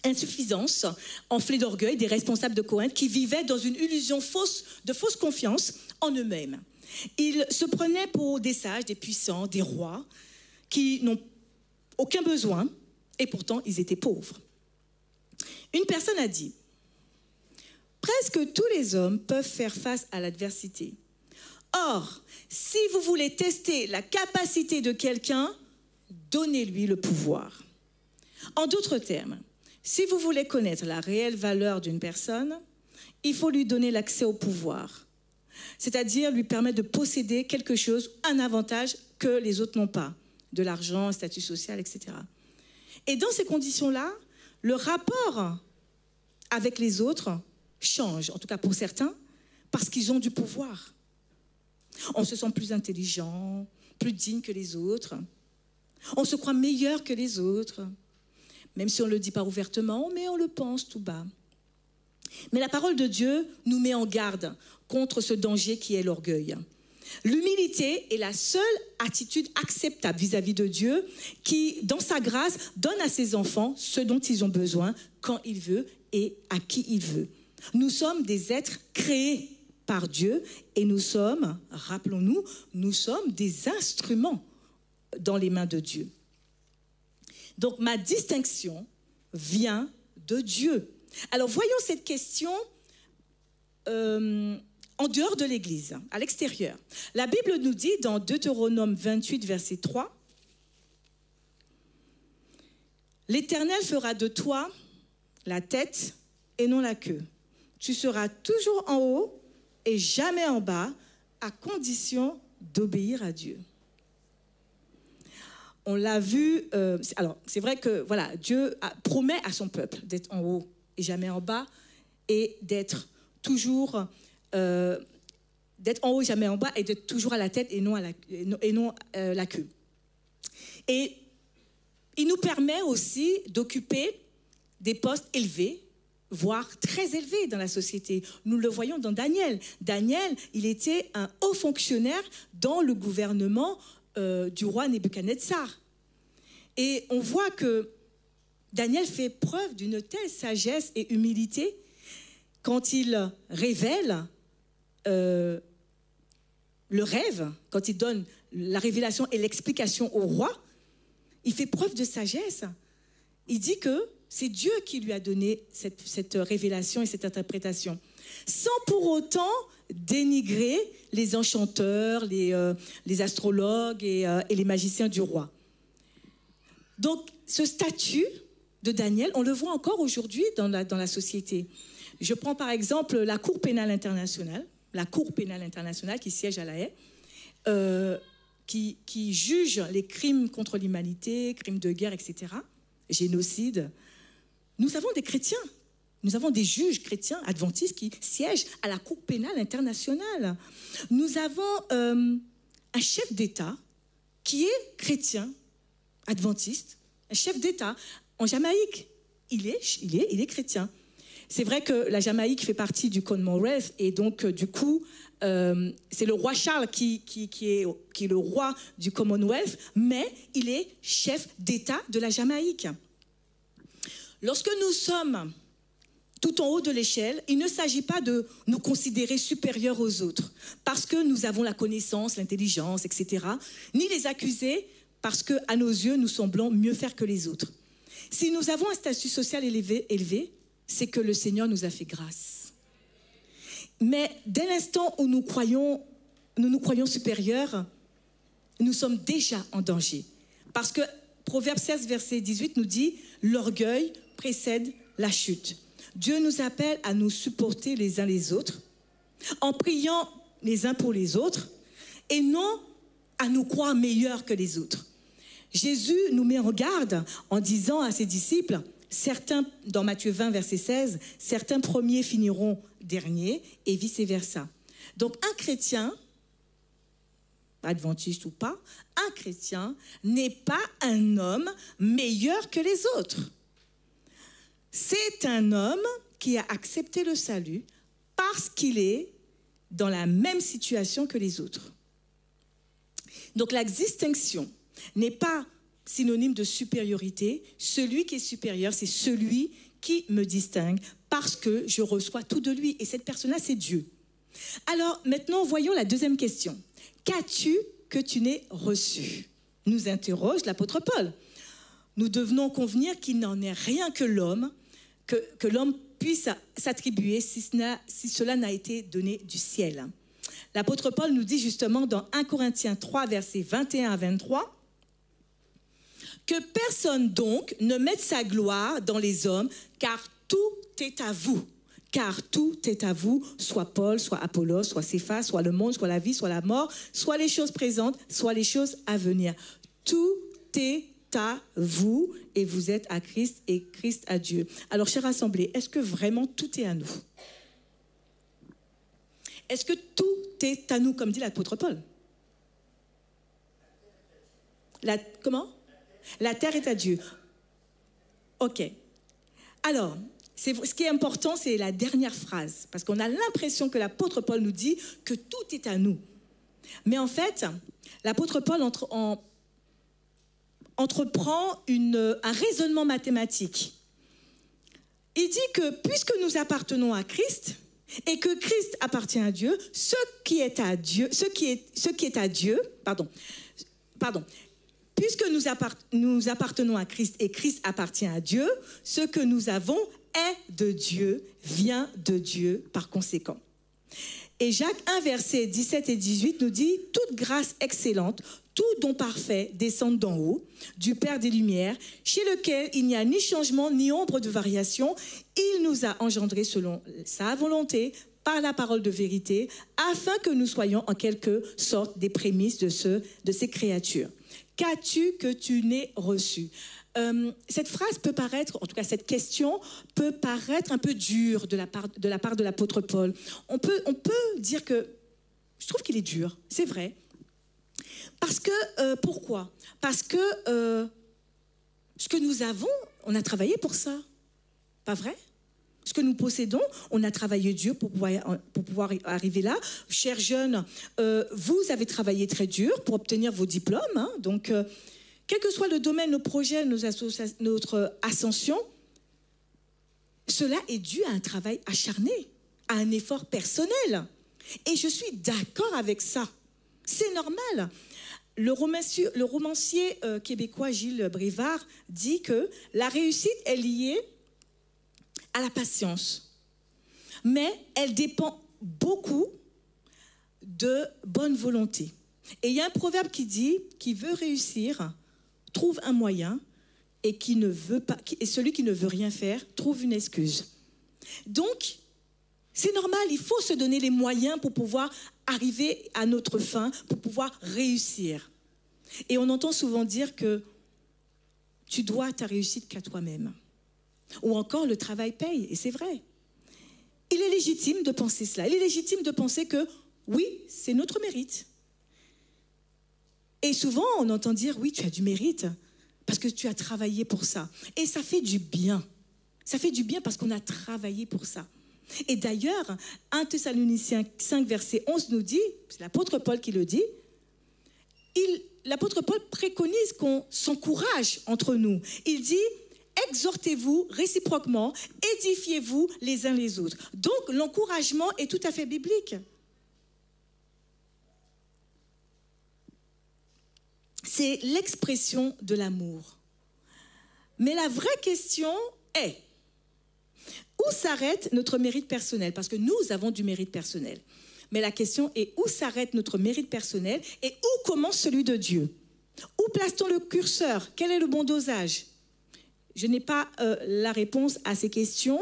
insuffisance enflée d'orgueil des responsables de Corinthe qui vivaient dans une illusion de fausse confiance en eux-mêmes. Ils se prenaient pour des sages, des puissants, des rois qui n'ont aucun besoin et pourtant ils étaient pauvres. Une personne a dit: presque tous les hommes peuvent faire face à l'adversité. Or, si vous voulez tester la capacité de quelqu'un, donnez-lui le pouvoir. En d'autres termes, si vous voulez connaître la réelle valeur d'une personne, il faut lui donner l'accès au pouvoir, c'est-à-dire lui permettre de posséder quelque chose, un avantage que les autres n'ont pas, de l'argent, un statut social, etc. Et dans ces conditions-là, le rapport avec les autres change, en tout cas pour certains, parce qu'ils ont du pouvoir. On se sent plus intelligent, plus digne que les autres. On se croit meilleur que les autres. Même si on ne le dit pas ouvertement, mais on le pense tout bas. Mais la parole de Dieu nous met en garde contre ce danger qui est l'orgueil. L'humilité est la seule attitude acceptable vis-à-vis de Dieu qui, dans sa grâce, donne à ses enfants ce dont ils ont besoin, quand il veut et à qui il veut. Nous sommes des êtres créés par Dieu et nous sommes, rappelons-nous, nous sommes des instruments dans les mains de Dieu. Donc ma distinction vient de Dieu. Alors voyons cette question en dehors de l'Église, à l'extérieur. La Bible nous dit dans Deutéronome 28, verset 3, « L'Éternel fera de toi la tête et non la queue. Tu seras toujours en haut et jamais en bas, à condition d'obéir à Dieu. » On l'a vu, alors c'est vrai que voilà, Dieu promet à son peuple d'être en haut et jamais en bas, et d'être toujours, d'être en haut et jamais en bas, et d'être toujours à la tête et non la queue. Et il nous permet aussi d'occuper des postes élevés, voire très élevés dans la société. Nous le voyons dans Daniel. Daniel, il était un haut fonctionnaire dans le gouvernement du roi Nebuchadnezzar. Et on voit que Daniel fait preuve d'une telle sagesse et humilité quand il révèle le rêve, quand il donne la révélation et l'explication au roi. Il fait preuve de sagesse. Il dit que c'est Dieu qui lui a donné cette révélation et cette interprétation, sans pour autant dénigrer les enchanteurs, les astrologues et les magiciens du roi. Donc, ce statut de Daniel, on le voit encore aujourd'hui dans la société. Je prends par exemple la Cour pénale internationale, qui siège à La Haye, qui juge les crimes contre l'humanité, crimes de guerre, etc., génocide. Nous avons des chrétiens, nous avons des juges chrétiens adventistes qui siègent à la Cour pénale internationale. Nous avons un chef d'État qui est chrétien, adventiste, un chef d'État en Jamaïque. Il est chrétien. C'est vrai que la Jamaïque fait partie du Commonwealth et donc du coup, c'est le roi Charles qui est le roi du Commonwealth, mais il est chef d'État de la Jamaïque. Lorsque nous sommes tout en haut de l'échelle, il ne s'agit pas de nous considérer supérieurs aux autres parce que nous avons la connaissance, l'intelligence, etc., ni les accuser parce qu'à nos yeux, nous semblons mieux faire que les autres. Si nous avons un statut social élevé, c'est que le Seigneur nous a fait grâce. Mais dès l'instant où nous nous croyons supérieurs, nous sommes déjà en danger. Parce que Proverbe 16, verset 18 nous dit « L'orgueil précède la chute ». Dieu nous appelle à nous supporter les uns les autres, en priant les uns pour les autres, et non à nous croire meilleurs que les autres. Jésus nous met en garde en disant à ses disciples, certains, dans Matthieu 20, verset 16, certains premiers finiront derniers et vice-versa. Donc un chrétien, adventiste ou pas, un chrétien n'est pas un homme meilleur que les autres. C'est un homme qui a accepté le salut parce qu'il est dans la même situation que les autres. Donc la distinction n'est pas synonyme de supériorité. Celui qui est supérieur, c'est celui qui me distingue parce que je reçois tout de lui. Et cette personne-là, c'est Dieu. Alors maintenant, voyons la deuxième question. Qu'as-tu que tu n'aies reçu? Nous interroge l'apôtre Paul. Nous devenons convenir qu'il n'en est rien que l'homme, que l'homme puisse s'attribuer si cela n'a été donné du ciel. L'apôtre Paul nous dit justement dans 1 Corinthiens 3, versets 21 à 23, que personne donc ne mette sa gloire dans les hommes, car tout est à vous. Car tout est à vous, soit Paul, soit Apollos, soit Céphas, soit le monde, soit la vie, soit la mort, soit les choses présentes, soit les choses à venir. Tout est à vous et vous êtes à Christ et Christ à Dieu. Alors, chère assemblée, est-ce que vraiment tout est à nous? Est-ce que tout est à nous, comme dit l'apôtre Paul? Comment? La terre est à Dieu. Ok. Alors, ce qui est important, c'est la dernière phrase, parce qu'on a l'impression que l'apôtre Paul nous dit que tout est à nous. Mais en fait, l'apôtre Paul entreprend un raisonnement mathématique. Il dit que puisque nous appartenons à Christ et que Christ appartient à Dieu, ce qui est à Dieu, puisque nous appartenons à Christ et Christ appartient à Dieu, ce que nous avons est de Dieu, vient de Dieu par conséquent. Et Jacques 1, versets 17 et 18 nous dit « Toute grâce excellente, tout don parfait descend d'en haut, du Père des Lumières, chez lequel il n'y a ni changement ni ombre de variation. Il nous a engendrés selon sa volonté, par la parole de vérité, afin que nous soyons en quelque sorte des prémices de ces créatures. Qu'as-tu que tu n'aies reçu ?» Cette phrase peut paraître, en tout cas cette question, peut paraître un peu dure de la part de l'apôtre Paul. On peut dire que, je trouve qu'il est dur, c'est vrai. Parce que, pourquoi? Parce que ce que nous avons, on a travaillé pour ça. Pas vrai? Ce que nous possédons, on a travaillé dur pour pouvoir arriver là. Chers jeunes, vous avez travaillé très dur pour obtenir vos diplômes. Hein, donc, quel que soit le domaine, nos projets, notre ascension, cela est dû à un travail acharné, à un effort personnel. Et je suis d'accord avec ça. C'est normal. Le romancier québécois Gilles Brivard dit que la réussite est liée à la patience. Mais elle dépend beaucoup de bonne volonté. Et il y a un proverbe qui dit « Qui veut réussir trouve un moyen et celui qui ne veut rien faire trouve une excuse. » Donc, c'est normal, il faut se donner les moyens pour pouvoir arriver à notre fin, pour pouvoir réussir. Et on entend souvent dire que tu dois ta réussite qu'à toi-même. Ou encore, le travail paye, et c'est vrai. Il est légitime de penser cela. Il est légitime de penser que, oui, c'est notre mérite. Et souvent, on entend dire, oui, tu as du mérite, parce que tu as travaillé pour ça. Et ça fait du bien. Ça fait du bien parce qu'on a travaillé pour ça. Et d'ailleurs, 1 Thessaloniciens 5, verset 11 nous dit, c'est l'apôtre Paul qui le dit, l'apôtre Paul préconise qu'on s'encourage entre nous. Il dit, exhortez-vous réciproquement, édifiez-vous les uns les autres. Donc, l'encouragement est tout à fait biblique. C'est l'expression de l'amour. Mais la vraie question est, où s'arrête notre mérite personnel? Parce que nous avons du mérite personnel. Mais la question est, où s'arrête notre mérite personnel et où commence celui de Dieu? Où place-t-on le curseur? Quel est le bon dosage? Je n'ai pas la réponse à ces questions.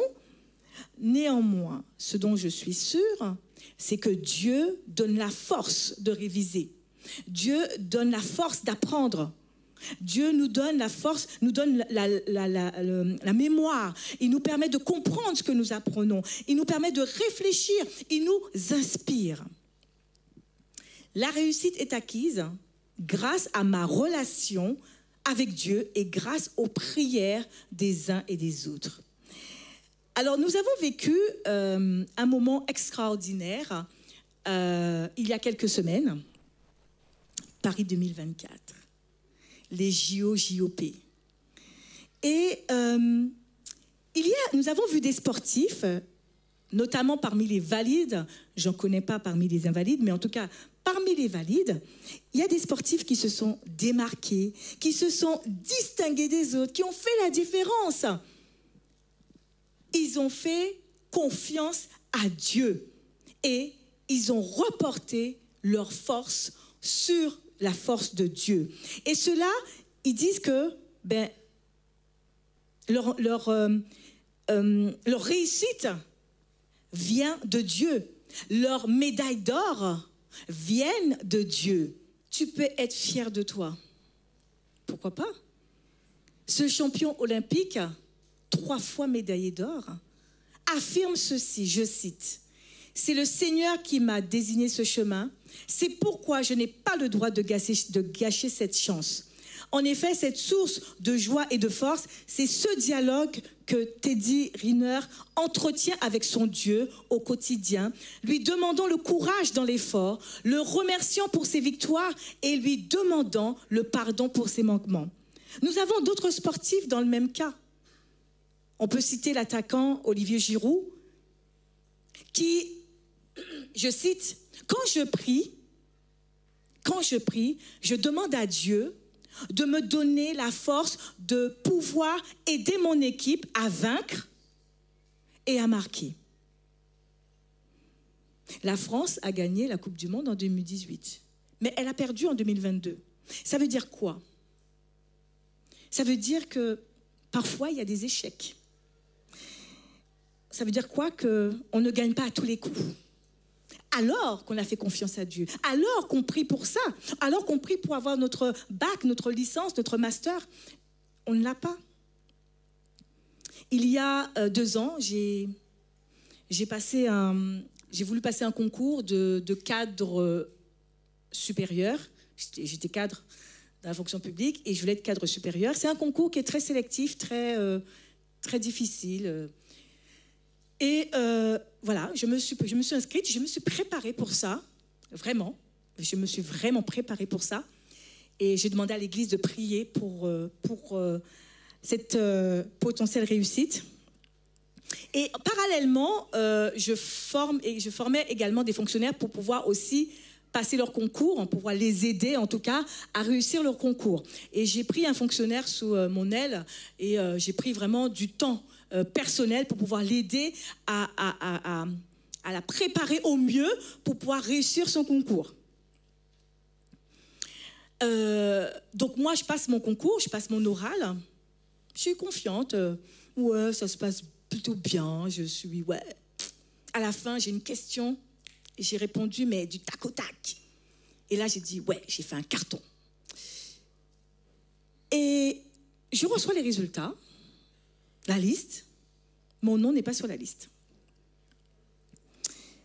Néanmoins, ce dont je suis sûre, c'est que Dieu donne la force de réviser. Dieu donne la force d'apprendre. Dieu nous donne la force, nous donne la mémoire. Il nous permet de comprendre ce que nous apprenons. Il nous permet de réfléchir. Il nous inspire. La réussite est acquise grâce à ma relation avec Dieu et grâce aux prières des uns et des autres. Alors, nous avons vécu un moment extraordinaire il y a quelques semaines, Paris 2024. Les JOP. Et nous avons vu des sportifs, notamment parmi les valides, j'en connais pas parmi les invalides, mais en tout cas, parmi les valides, il y a des sportifs qui se sont démarqués, qui se sont distingués des autres, qui ont fait la différence. Ils ont fait confiance à Dieu et ils ont reporté leur force sur la force de Dieu. Et ceux-là, ils disent que leur réussite vient de Dieu. Leurs médailles d'or viennent de Dieu. Tu peux être fier de toi. Pourquoi pas? Ce champion olympique, 3 fois médaillé d'or, affirme ceci, je cite: « C'est le Seigneur qui m'a désigné ce chemin. C'est pourquoi je n'ai pas le droit de gâcher cette chance. En effet, cette source de joie et de force, c'est ce dialogue que Teddy Riner entretient avec son Dieu au quotidien, lui demandant le courage dans l'effort, le remerciant pour ses victoires et lui demandant le pardon pour ses manquements. » Nous avons d'autres sportifs dans le même cas. On peut citer l'attaquant Olivier Giroud, qui, je cite, « Quand je prie, je demande à Dieu de me donner la force de pouvoir aider mon équipe à vaincre et à marquer. » La France a gagné la Coupe du Monde en 2018, mais elle a perdu en 2022. Ça veut dire quoi? Ça veut dire que parfois il y a des échecs. Ça veut dire quoi? Qu'on ne gagne pas à tous les coups. Alors qu'on a fait confiance à Dieu, alors qu'on prie pour ça, alors qu'on prie pour avoir notre bac, notre licence, notre master, on ne l'a pas. Il y a 2 ans, j'ai voulu passer un concours de cadre supérieur. J'étais cadre dans la fonction publique et je voulais être cadre supérieur. C'est un concours qui est très sélectif, très difficile. Et voilà, je me suis inscrite, je me suis préparée pour ça, vraiment. Je me suis vraiment préparée pour ça. Et j'ai demandé à l'église de prier pour cette potentielle réussite. Et parallèlement, je formais également des fonctionnaires pour pouvoir aussi passer leur concours, pour pouvoir les aider en tout cas à réussir leur concours. Et j'ai pris un fonctionnaire sous mon aile et j'ai pris vraiment du temps personnel pour pouvoir l'aider à la préparer au mieux pour pouvoir réussir son concours. Donc moi, je passe mon concours, je passe mon oral. Je suis confiante. Ouais, ça se passe plutôt bien. Ouais. À la fin, j'ai une question. Et j'ai répondu, mais du tac au tac. Et là, j'ai dit, ouais, j'ai fait un carton. Et je reçois les résultats, la liste. Mon nom n'est pas sur la liste.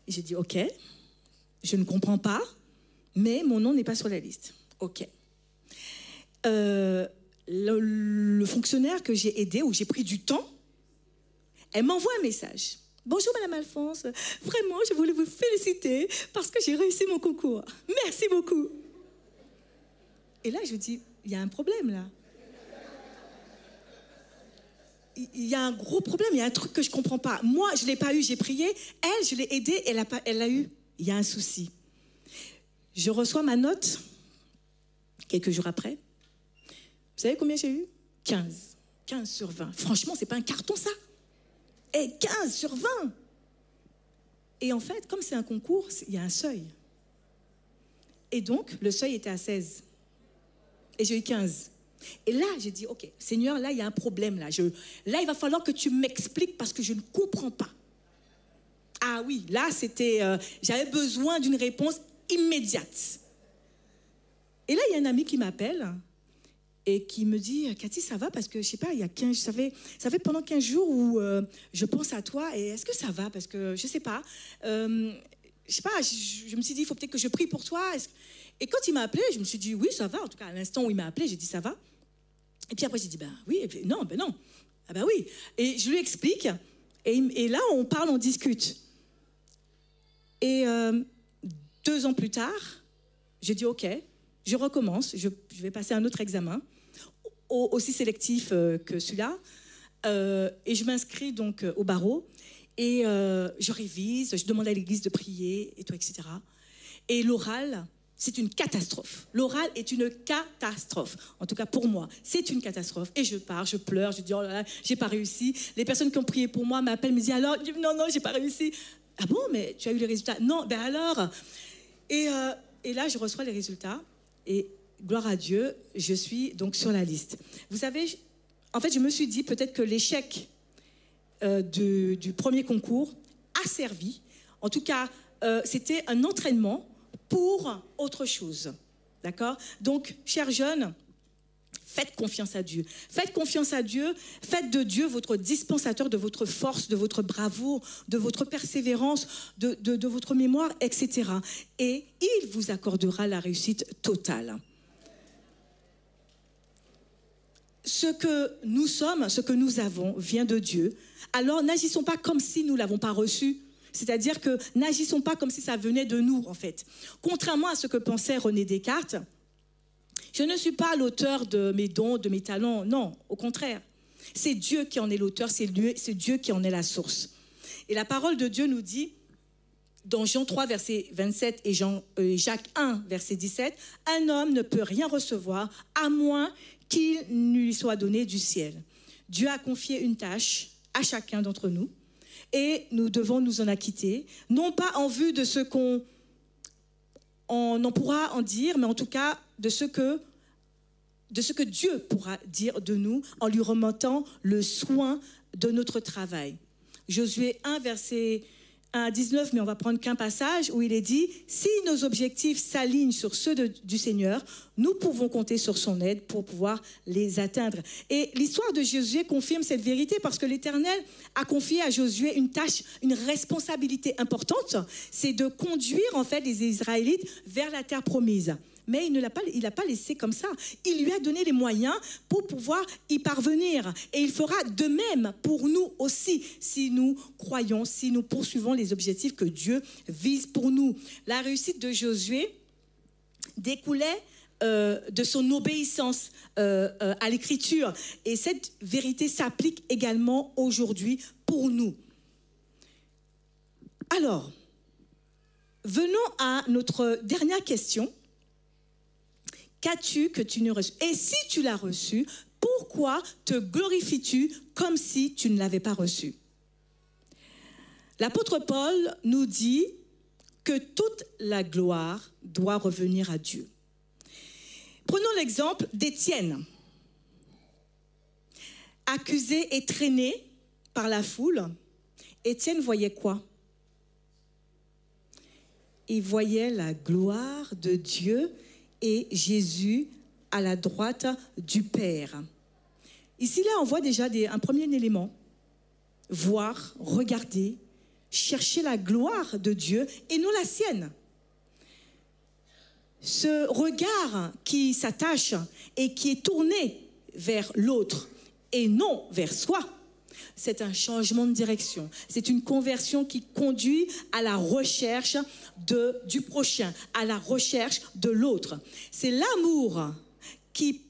Et j'ai dit, ok, je ne comprends pas, mais mon nom n'est pas sur la liste. Ok. Le fonctionnaire que j'ai aidé, où j'ai pris du temps, elle m'envoie un message. Bonjour Madame Alphonse, vraiment je voulais vous féliciter parce que j'ai réussi mon concours. Merci beaucoup. Et là je dis, il y a un problème là. Il y a un gros problème, il y a un truc que je ne comprends pas. Moi je ne l'ai pas eu, j'ai prié, elle je l'ai aidée, elle l'a eu. Il y a un souci. Je reçois ma note quelques jours après. Vous savez combien j'ai eu? 15 sur 20. Franchement, ce n'est pas un carton ça. Et 15 sur 20. Et en fait, comme c'est un concours, il y a un seuil. Et donc, le seuil était à 16. Et j'ai eu 15. Et là, j'ai dit, ok, Seigneur, là, il y a un problème. Là, il va falloir que tu m'expliques parce que je ne comprends pas. Ah oui, là, j'avais besoin d'une réponse immédiate. Et là, il y a un ami qui m'appelle et qui me dit « Cathy, ça va ?» Parce que, je sais pas, il y a 15, ça fait pendant 15 jours où je pense à toi. Et est-ce que ça va? Parce que, je sais pas. Je sais pas, je me suis dit « Il faut peut-être que je prie pour toi. » Et quand il m'a appelé, je me suis dit « Oui, ça va. » En tout cas, à l'instant où il m'a appelé, j'ai dit « Ça va ?» Et puis après, j'ai dit « Ben oui. » Et puis, non, ben non. Ah ben oui. Et je lui explique. Et là, on parle, on discute. Et 2 ans plus tard, j'ai dit « Ok, je recommence. Je vais passer un autre examen. » Aussi sélectif que celui-là. Et je m'inscris donc au barreau et je révise, je demande à l'église de prier, et tout, etc. Et l'oral, c'est une catastrophe. L'oral est une catastrophe. En tout cas, pour moi, c'est une catastrophe. Et je pars, je pleure, je dis, oh là là, j'ai pas réussi. Les personnes qui ont prié pour moi m'appellent, me disent, alors, non, j'ai pas réussi. Ah bon, mais tu as eu les résultats? Non, ben alors. Et là, je reçois les résultats et gloire à Dieu, je suis donc sur la liste. Vous savez, en fait, je me suis dit peut-être que l'échec du premier concours a servi. En tout cas, c'était un entraînement pour autre chose. D'accord? Donc, chers jeunes, faites confiance à Dieu. Faites confiance à Dieu. Faites de Dieu votre dispensateur de votre force, de votre bravoure, de votre persévérance, de votre mémoire, etc. Et il vous accordera la réussite totale. Ce que nous sommes, ce que nous avons, vient de Dieu. Alors, n'agissons pas comme si nous ne l'avons pas reçu. C'est-à-dire que n'agissons pas comme si ça venait de nous, en fait. Contrairement à ce que pensait René Descartes, je ne suis pas l'auteur de mes dons, de mes talents. Non, au contraire. C'est Dieu qui en est l'auteur, c'est Dieu qui en est la source. Et la parole de Dieu nous dit, dans Jean 3, verset 27 et Jacques 1, verset 17, « Un homme ne peut rien recevoir à moins qu'il ne lui soit donné du ciel. » Dieu a confié une tâche à chacun d'entre nous et nous devons nous en acquitter, non pas en vue de ce qu'on en pourra en dire, mais en tout cas de ce que Dieu pourra dire de nous en lui remettant le soin de notre travail. Josué 1, verset 1 à 19, mais on va prendre qu'un passage où il est dit « Si nos objectifs s'alignent sur ceux du Seigneur, nous pouvons compter sur son aide pour pouvoir les atteindre. » Et l'histoire de Josué confirme cette vérité parce que l'Éternel a confié à Josué une tâche, une responsabilité importante, c'est de conduire en fait les Israélites vers la terre promise. Mais il ne l'a pas laissé comme ça. Il lui a donné les moyens pour pouvoir y parvenir. Et il fera de même pour nous aussi, si nous croyons, si nous poursuivons les objectifs que Dieu vise pour nous. La réussite de Josué découlait de son obéissance à l'Écriture. Et cette vérité s'applique également aujourd'hui pour nous. Alors, venons à notre dernière question. Qu'as-tu que tu n'as reçu? Et si tu l'as reçu, pourquoi te glorifies-tu comme si tu ne l'avais pas reçu? L'apôtre Paul nous dit que toute la gloire doit revenir à Dieu. Prenons l'exemple d'Étienne. Accusé et traîné par la foule, Étienne voyait quoi? Il voyait la gloire de Dieu et Jésus à la droite du Père. Ici, là, on voit déjà un premier élément. Voir, regarder, chercher la gloire de Dieu et non la sienne. Ce regard qui s'attache et qui est tourné vers l'autre et non vers soi, c'est un changement de direction. C'est une conversion qui conduit à la recherche du prochain, à la recherche de l'autre. C'est l'amour qui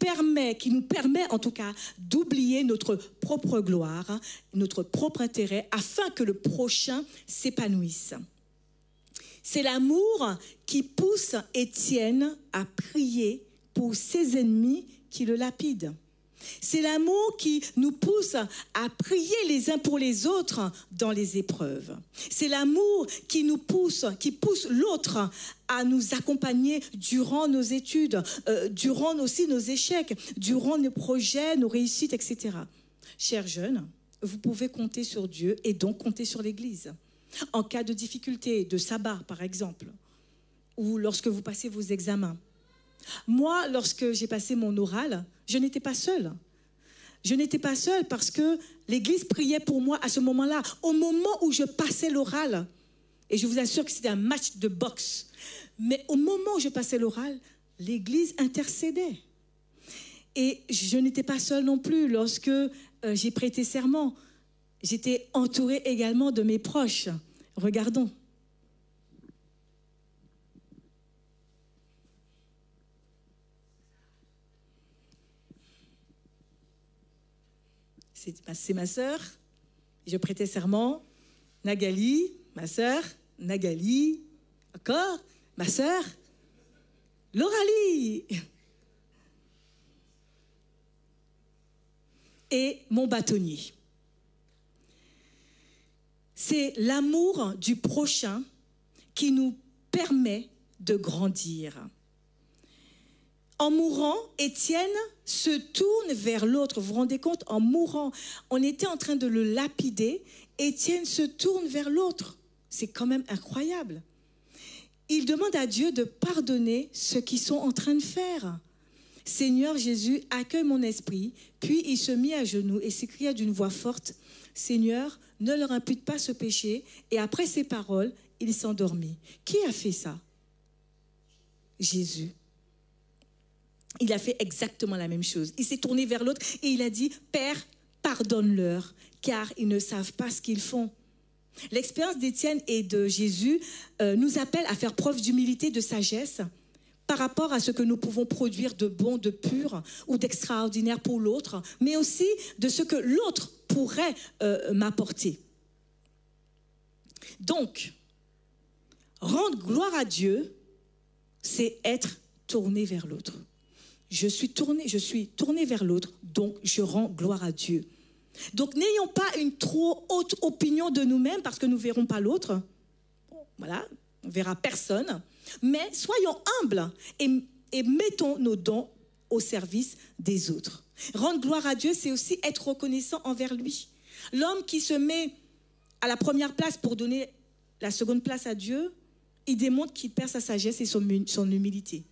nous permet en tout cas d'oublier notre propre gloire, notre propre intérêt, afin que le prochain s'épanouisse. C'est l'amour qui pousse Étienne à prier pour ses ennemis qui le lapident. C'est l'amour qui nous pousse à prier les uns pour les autres dans les épreuves. C'est l'amour qui pousse l'autre à nous accompagner durant nos études, durant aussi nos échecs, durant nos projets, nos réussites, etc. Chers jeunes, vous pouvez compter sur Dieu et donc compter sur l'Église. En cas de difficulté, de sabbat par exemple, ou lorsque vous passez vos examens, Moi, lorsque j'ai passé mon oral, je n'étais pas seule. Je n'étais pas seule parce que l'Église priait pour moi à ce moment-là, au moment où je passais l'oral. Et je vous assure que c'était un match de boxe. Mais au moment où je passais l'oral, l'Église intercédait. Et je n'étais pas seule non plus lorsque j'ai prêté serment. J'étais entourée également de mes proches. Regardons. C'est ma sœur. Je prêtais serment. Nagali, ma sœur. Nagali, encore, ma sœur. Lauralie. Et mon bâtonnier. C'est l'amour du prochain qui nous permet de grandir. En mourant, Étienne se tourne vers l'autre. Vous vous rendez compte? En mourant, on était en train de le lapider. Étienne se tourne vers l'autre. C'est quand même incroyable. Il demande à Dieu de pardonner ce qu'ils sont en train de faire. Seigneur Jésus, accueille mon esprit. Puis il se mit à genoux et s'écria d'une voix forte, Seigneur, ne leur impute pas ce péché. Et après ces paroles, il s'endormit. Qui a fait ça? Jésus. Il a fait exactement la même chose. Il s'est tourné vers l'autre et il a dit, Père, pardonne-leur, car ils ne savent pas ce qu'ils font. L'expérience d'Étienne et de Jésus nous appelle à faire preuve d'humilité, de sagesse par rapport à ce que nous pouvons produire de bon, de pur ou d'extraordinaire pour l'autre, mais aussi de ce que l'autre pourrait m'apporter. Donc, rendre gloire à Dieu, c'est être tourné vers l'autre. Je suis tourné vers l'autre, donc je rends gloire à Dieu. Donc, n'ayons pas une trop haute opinion de nous-mêmes parce que nous ne verrons pas l'autre. Voilà, on ne verra personne. Mais soyons humbles et mettons nos dons au service des autres. Rendre gloire à Dieu, c'est aussi être reconnaissant envers lui. L'homme qui se met à la première place pour donner la seconde place à Dieu, il démontre qu'il perd sa sagesse et son humilité.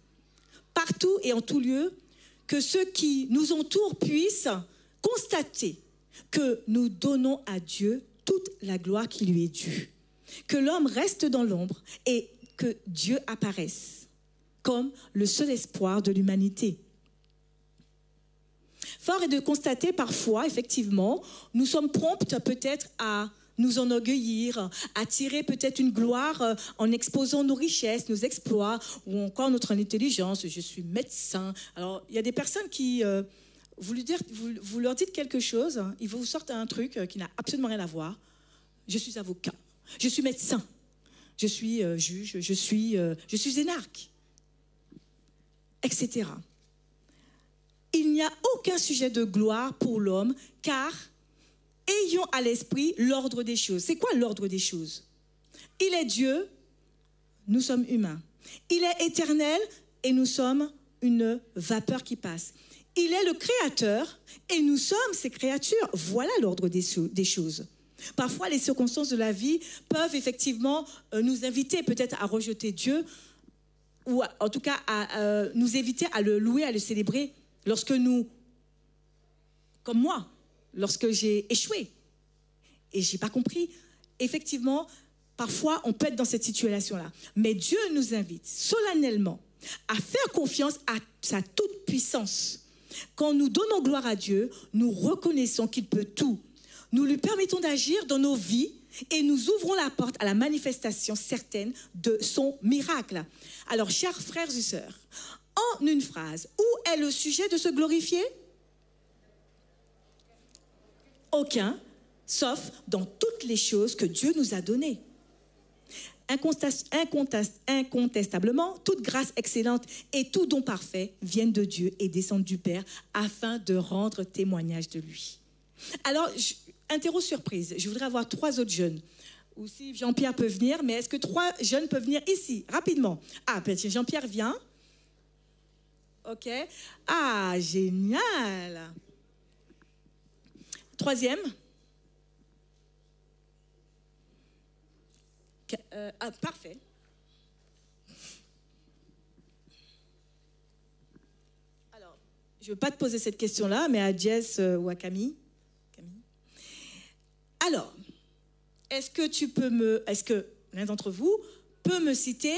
Partout et en tout lieu, que ceux qui nous entourent puissent constater que nous donnons à Dieu toute la gloire qui lui est due. Que l'homme reste dans l'ombre et que Dieu apparaisse comme le seul espoir de l'humanité. Fort est de constater parfois, effectivement, nous sommes promptes peut-être à nous enorgueillir, à tirer peut-être une gloire en exposant nos richesses, nos exploits, ou encore notre intelligence. Je suis médecin. Alors, il y a des personnes qui, vous leur dites quelque chose, ils vous sortent un truc qui n'a absolument rien à voir. Je suis avocat, je suis médecin, je suis juge, je suis énarque, etc. Il n'y a aucun sujet de gloire pour l'homme, car ayons à l'esprit l'ordre des choses. C'est quoi l'ordre des choses? Il est Dieu, nous sommes humains. Il est éternel et nous sommes une vapeur qui passe. Il est le créateur et nous sommes ses créatures. Voilà l'ordre des choses. Parfois, les circonstances de la vie peuvent effectivement nous inviter peut-être à rejeter Dieu ou en tout cas à nous éviter à le louer, à le célébrer lorsque nous, comme moi, lorsque j'ai échoué et je n'ai pas compris. Effectivement, parfois, on peut être dans cette situation-là. Mais Dieu nous invite solennellement à faire confiance à sa toute-puissance. Quand nous donnons gloire à Dieu, nous reconnaissons qu'il peut tout. Nous lui permettons d'agir dans nos vies et nous ouvrons la porte à la manifestation certaine de son miracle. Alors, chers frères et sœurs, en une phrase, où est le sujet de se glorifier? Aucun, sauf dans toutes les choses que Dieu nous a données. Incontestablement, toute grâce excellente et tout don parfait viennent de Dieu et descendent du Père afin de rendre témoignage de lui. Alors, interro surprise, je voudrais avoir 3 autres jeunes. Ou si Jean-Pierre peut venir, mais est-ce que 3 jeunes peuvent venir ici, rapidement? Ah, ben Jean-Pierre vient. Ok. Ah, génial. 3e. Parfait. Je ne veux pas te poser cette question-là, mais à Jess ou à Camille. Alors, est-ce que l'un d'entre vous peut me citer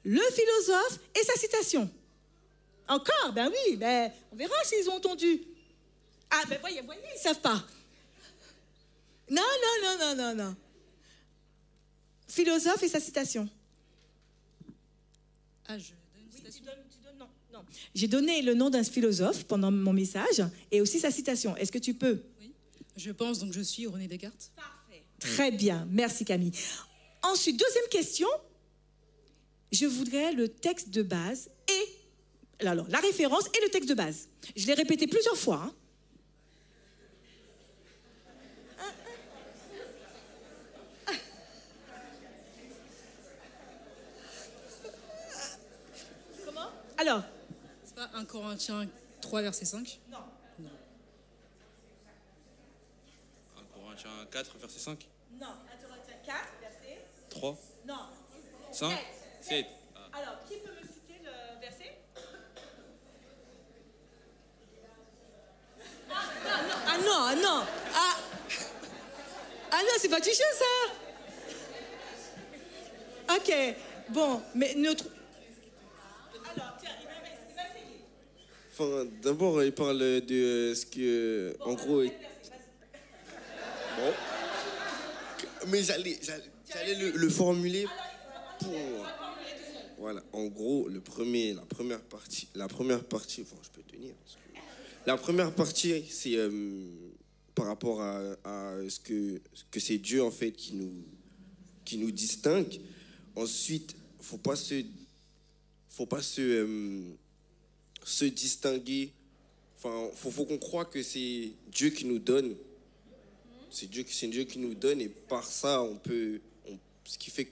le philosophe et sa citation? Encore? Ben oui, ben, on verra s'ils ont entendu. Ah, ben voyez, ils ne savent pas. Non. Philosophe et sa citation. Ah, je donne une citation. Non. J'ai donné le nom d'un philosophe pendant mon message et aussi sa citation. Est-ce que tu peux? Oui. Je pense donc je suis René Descartes. Parfait. Très bien. Merci Camille. Ensuite, deuxième question. Je voudrais le texte de base et alors, la référence et le texte de base. Je l'ai répété plusieurs fois. Hein. Comment? Alors, c'est pas 1 Corinthiens 3, verset 5? Non. 1 Corinthiens 4, verset 5? Non. 1 Corinthiens 4, verset 3? Non. 5? 7. Alors, qui peut me citer le verset? Ah non. Ah non, c'est pas touché ça. Ok, bon, mais notre... Alors, tiens, il va essayer. Enfin, d'abord, il parle de ce que, en gros... Bon. Mais j'allais le formuler pour... Voilà, en gros, la première partie, enfin, je peux tenir. La première partie, c'est par rapport à ce que c'est Dieu, en fait, qui nous distingue. Ensuite, faut pas se distinguer. Enfin, faut qu'on croie que c'est Dieu qui nous donne. C'est Dieu qui nous donne, et par ça, ce qui fait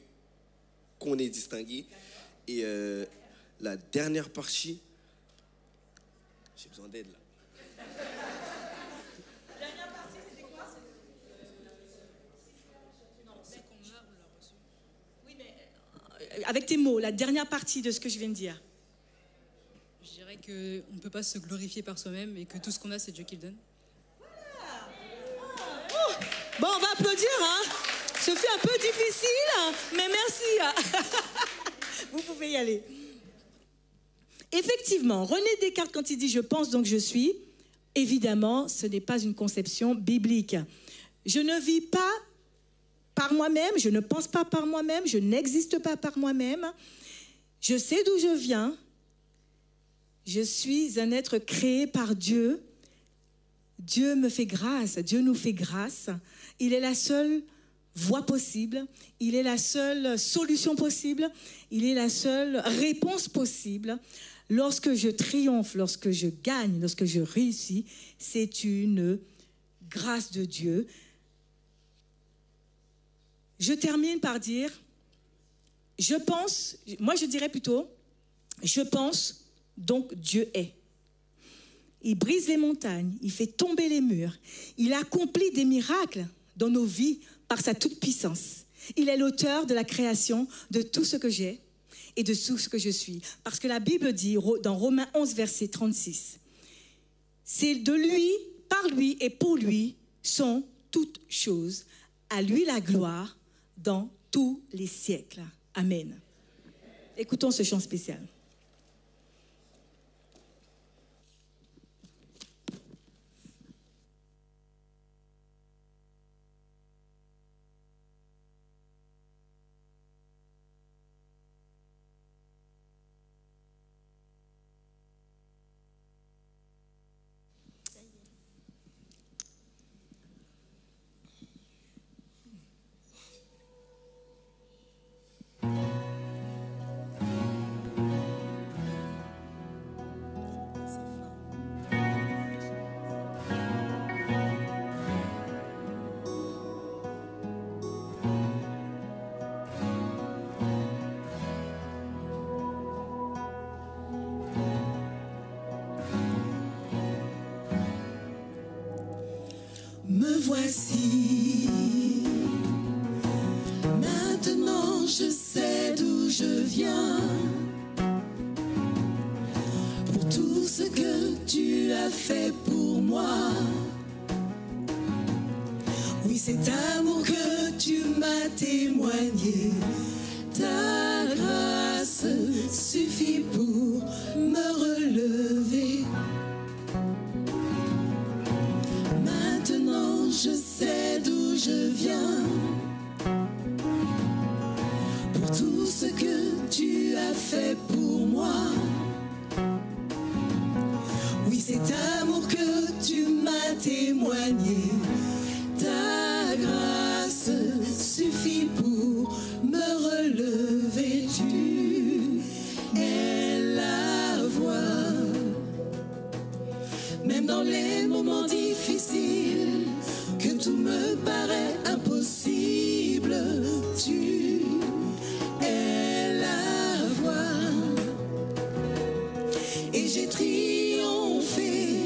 qu'on est distingué. Et la dernière partie, j'ai besoin d'aide là. La dernière partie, c'était quoi? C'est qu'on a, on l'a reçu. Oui, mais avec tes mots, la dernière partie de ce que je viens de dire. Je dirais qu'on ne peut pas se glorifier par soi-même et que tout ce qu'on a, c'est Dieu qui le donne. Bon, on va applaudir, hein. Ce fut un peu difficile, mais merci. Vous pouvez y aller. Effectivement, René Descartes, quand il dit « je pense donc je suis », évidemment, ce n'est pas une conception biblique. Je ne vis pas par moi-même, je ne pense pas par moi-même, je n'existe pas par moi-même. Je sais d'où je viens. Je suis un être créé par Dieu. Dieu me fait grâce, Dieu nous fait grâce. Il est la seule voie possible, il est la seule solution possible, il est la seule réponse possible. Lorsque je triomphe, lorsque je gagne, lorsque je réussis, c'est une grâce de Dieu. Je termine par dire, je dirais plutôt, je pense, donc Dieu est. Il brise les montagnes, il fait tomber les murs, il accomplit des miracles dans nos vies par sa toute-puissance. Il est l'auteur de la création de tout ce que j'ai et de tout ce que je suis. Parce que la Bible dit dans Romains 11, verset 36, c'est de lui, par lui et pour lui sont toutes choses. À lui la gloire dans tous les siècles. Amen. Écoutons ce chant spécial. Me voici, maintenant je sais d'où je viens, pour tout ce que fait pour moi. Oui, cet amour que tu m'as témoigné, ta grâce suffit pour me relever. Maintenant je sais d'où je viens, pour tout ce que tu as fait pour moi. Oui, cet amour que tu m'as témoigné, ta grâce suffit pour me relever. Tu es la voie, même dans les moments difficiles, que tout me paraît impossible. Tu es la voie, et j'ai triomphé.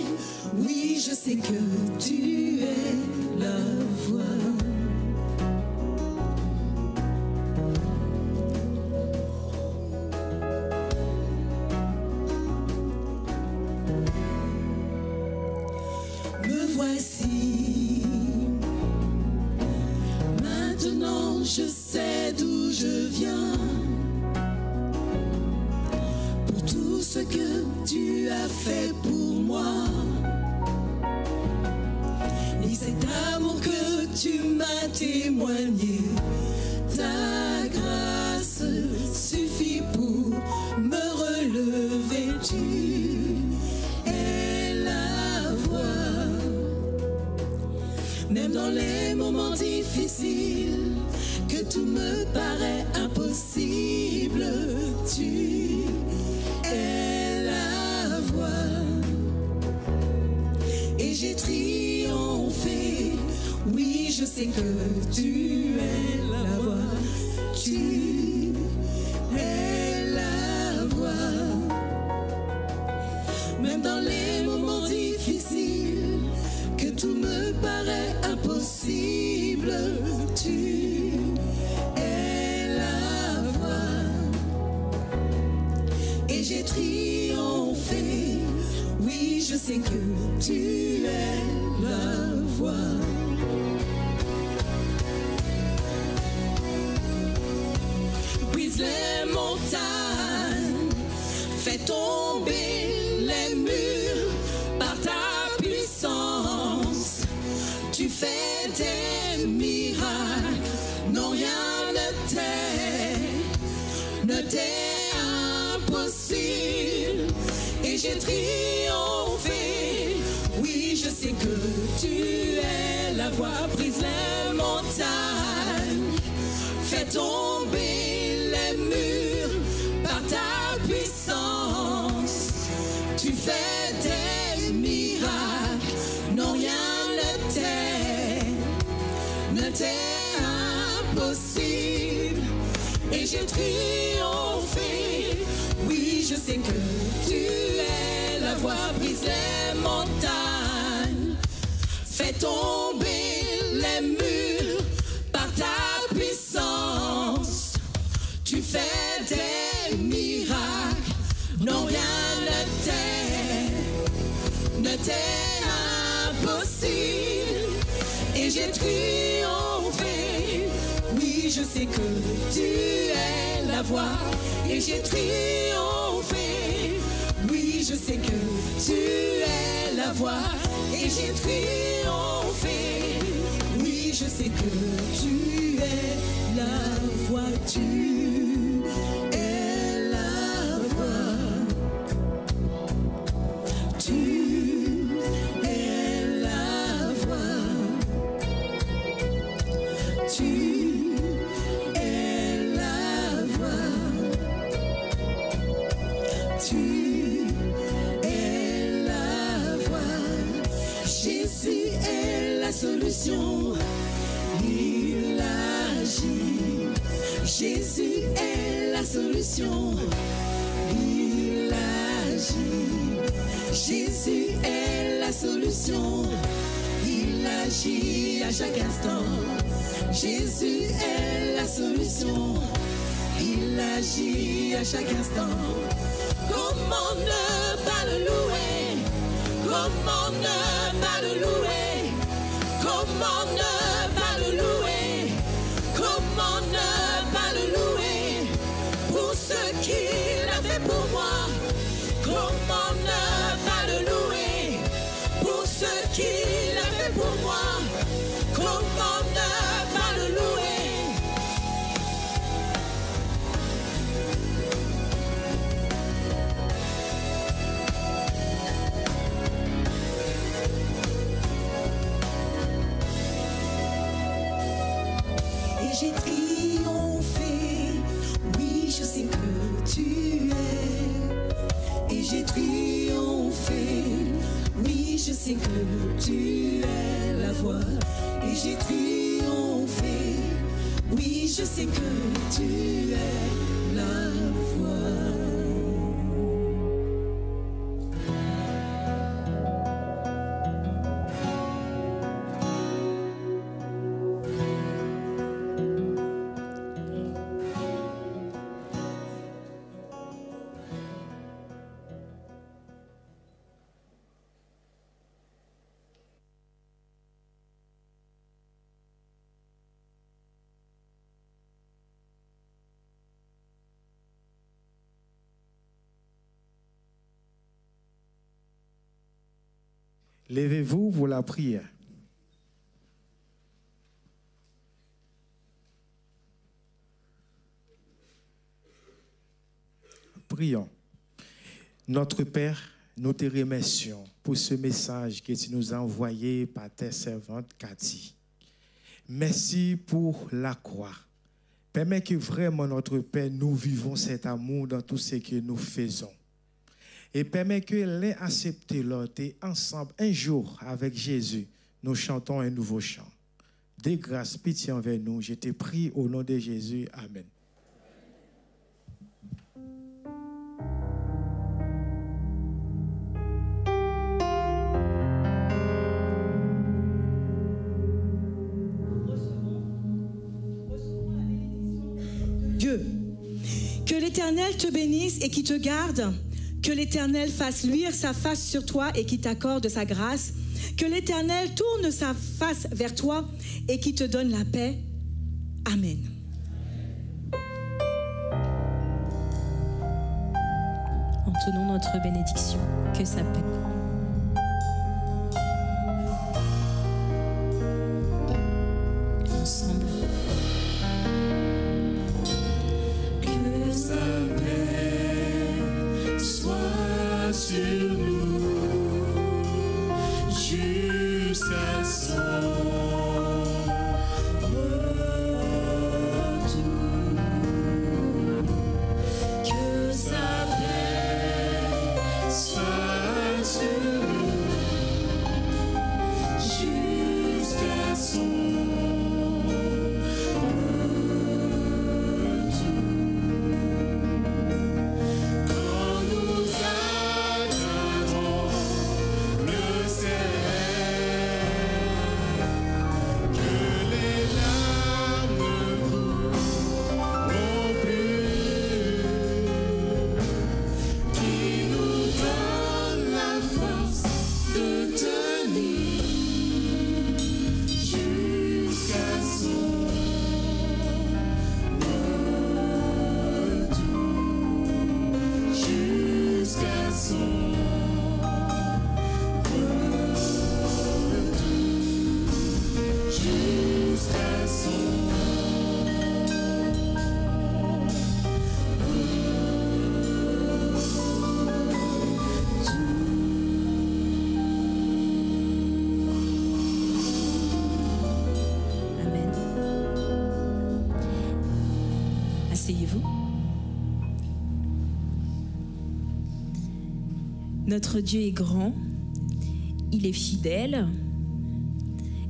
Oui, je sais que tu es la voie. Me voici, maintenant je sais d'où je viens, pour tout ce que tu as fait pour moi. Et cet amour que tu m'as témoigné, ta grâce suffit pour me relever. Tu es la voie, même dans les moments difficiles, que tout me paraît impossible. Tu es la voie, et j'ai triomphé. Oui, je sais que tu es la voie. Tu es la voie, même dans les moments difficiles, que tout me paraît impossible. Tu es la voie, et j'ai triomphé. Oui, je sais que tu es la voie. Brise les montagnes, fais tomber les murs par ta puissance. Tu fais des miracles, non rien ne t'est impossible. Et j'ai triomphé. Oui, je sais que tu es la voie. Brise les montagnes, fais tomber les murs par ta puissance. Tu fais des miracles, non rien ne t'est impossible. Et j'ai triomphé. Oui, je sais que tu es la voie. Brise les montagnes, fais tomber les murs par ta puissance. Tu fais des miracles, non rien ne t'est impossible. Et j'ai triomphé. Oui, je sais que tu es la voie. Et j'ai triomphé. Oui, je sais que tu es la voie. Et j'ai triomphé. Oui, je sais que tu es la voie. Tu es la voie. Tu es la voie. Tu es la voie. Tu es la voie. Jésus est la solution. Il agit. Jésus est la solution. Il agit. Jésus est la solution. Il agit à chaque instant. Jésus est la solution. Il agit à chaque instant. Comment ne pas le louer? Comment ne pas le louer? Comment ne pas le louer? Comment ne pas le louer pour ce qu'il a fait pour moi? Comment ne pas le louer pour ce qu'il a fait pour moi? Comment ne pas le louer? J'ai triomphé, oui je sais que tu es. Et j'ai triomphé, oui je sais que tu es la voix. Et j'ai triomphé, oui je sais que tu es la voix. Levez-vous pour la prière. Prions. Notre Père, nous te remercions pour ce message que tu nous as envoyé par ta servante Cathy. Merci pour la croix. Permets que vraiment, notre Père, nous vivons cet amour dans tout ce que nous faisons. Et permet que l'un accepte l'autre et ensemble, un jour, avec Jésus, nous chantons un nouveau chant. Des grâces, pitié envers nous. Je te prie au nom de Jésus. Amen. Dieu, que l'Éternel te bénisse et qui te garde. Que l'Éternel fasse luire sa face sur toi et qui t'accorde sa grâce. Que l'Éternel tourne sa face vers toi et qui te donne la paix. Amen. Entonnons notre bénédiction. Que sa paix. Ensemble. Que sa paix soit sur nous jusqu'à son retour. Que sa paix soit sur nous jusqu'à son Asseyez-vous. Notre Dieu est grand, il est fidèle,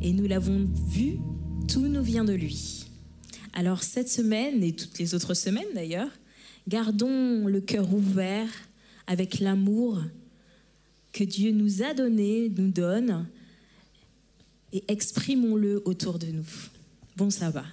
et nous l'avons vu, tout nous vient de lui. Alors cette semaine, et toutes les autres semaines d'ailleurs, gardons le cœur ouvert avec l'amour que Dieu nous a donné, nous donne, et exprimons-le autour de nous. Bon sabbat.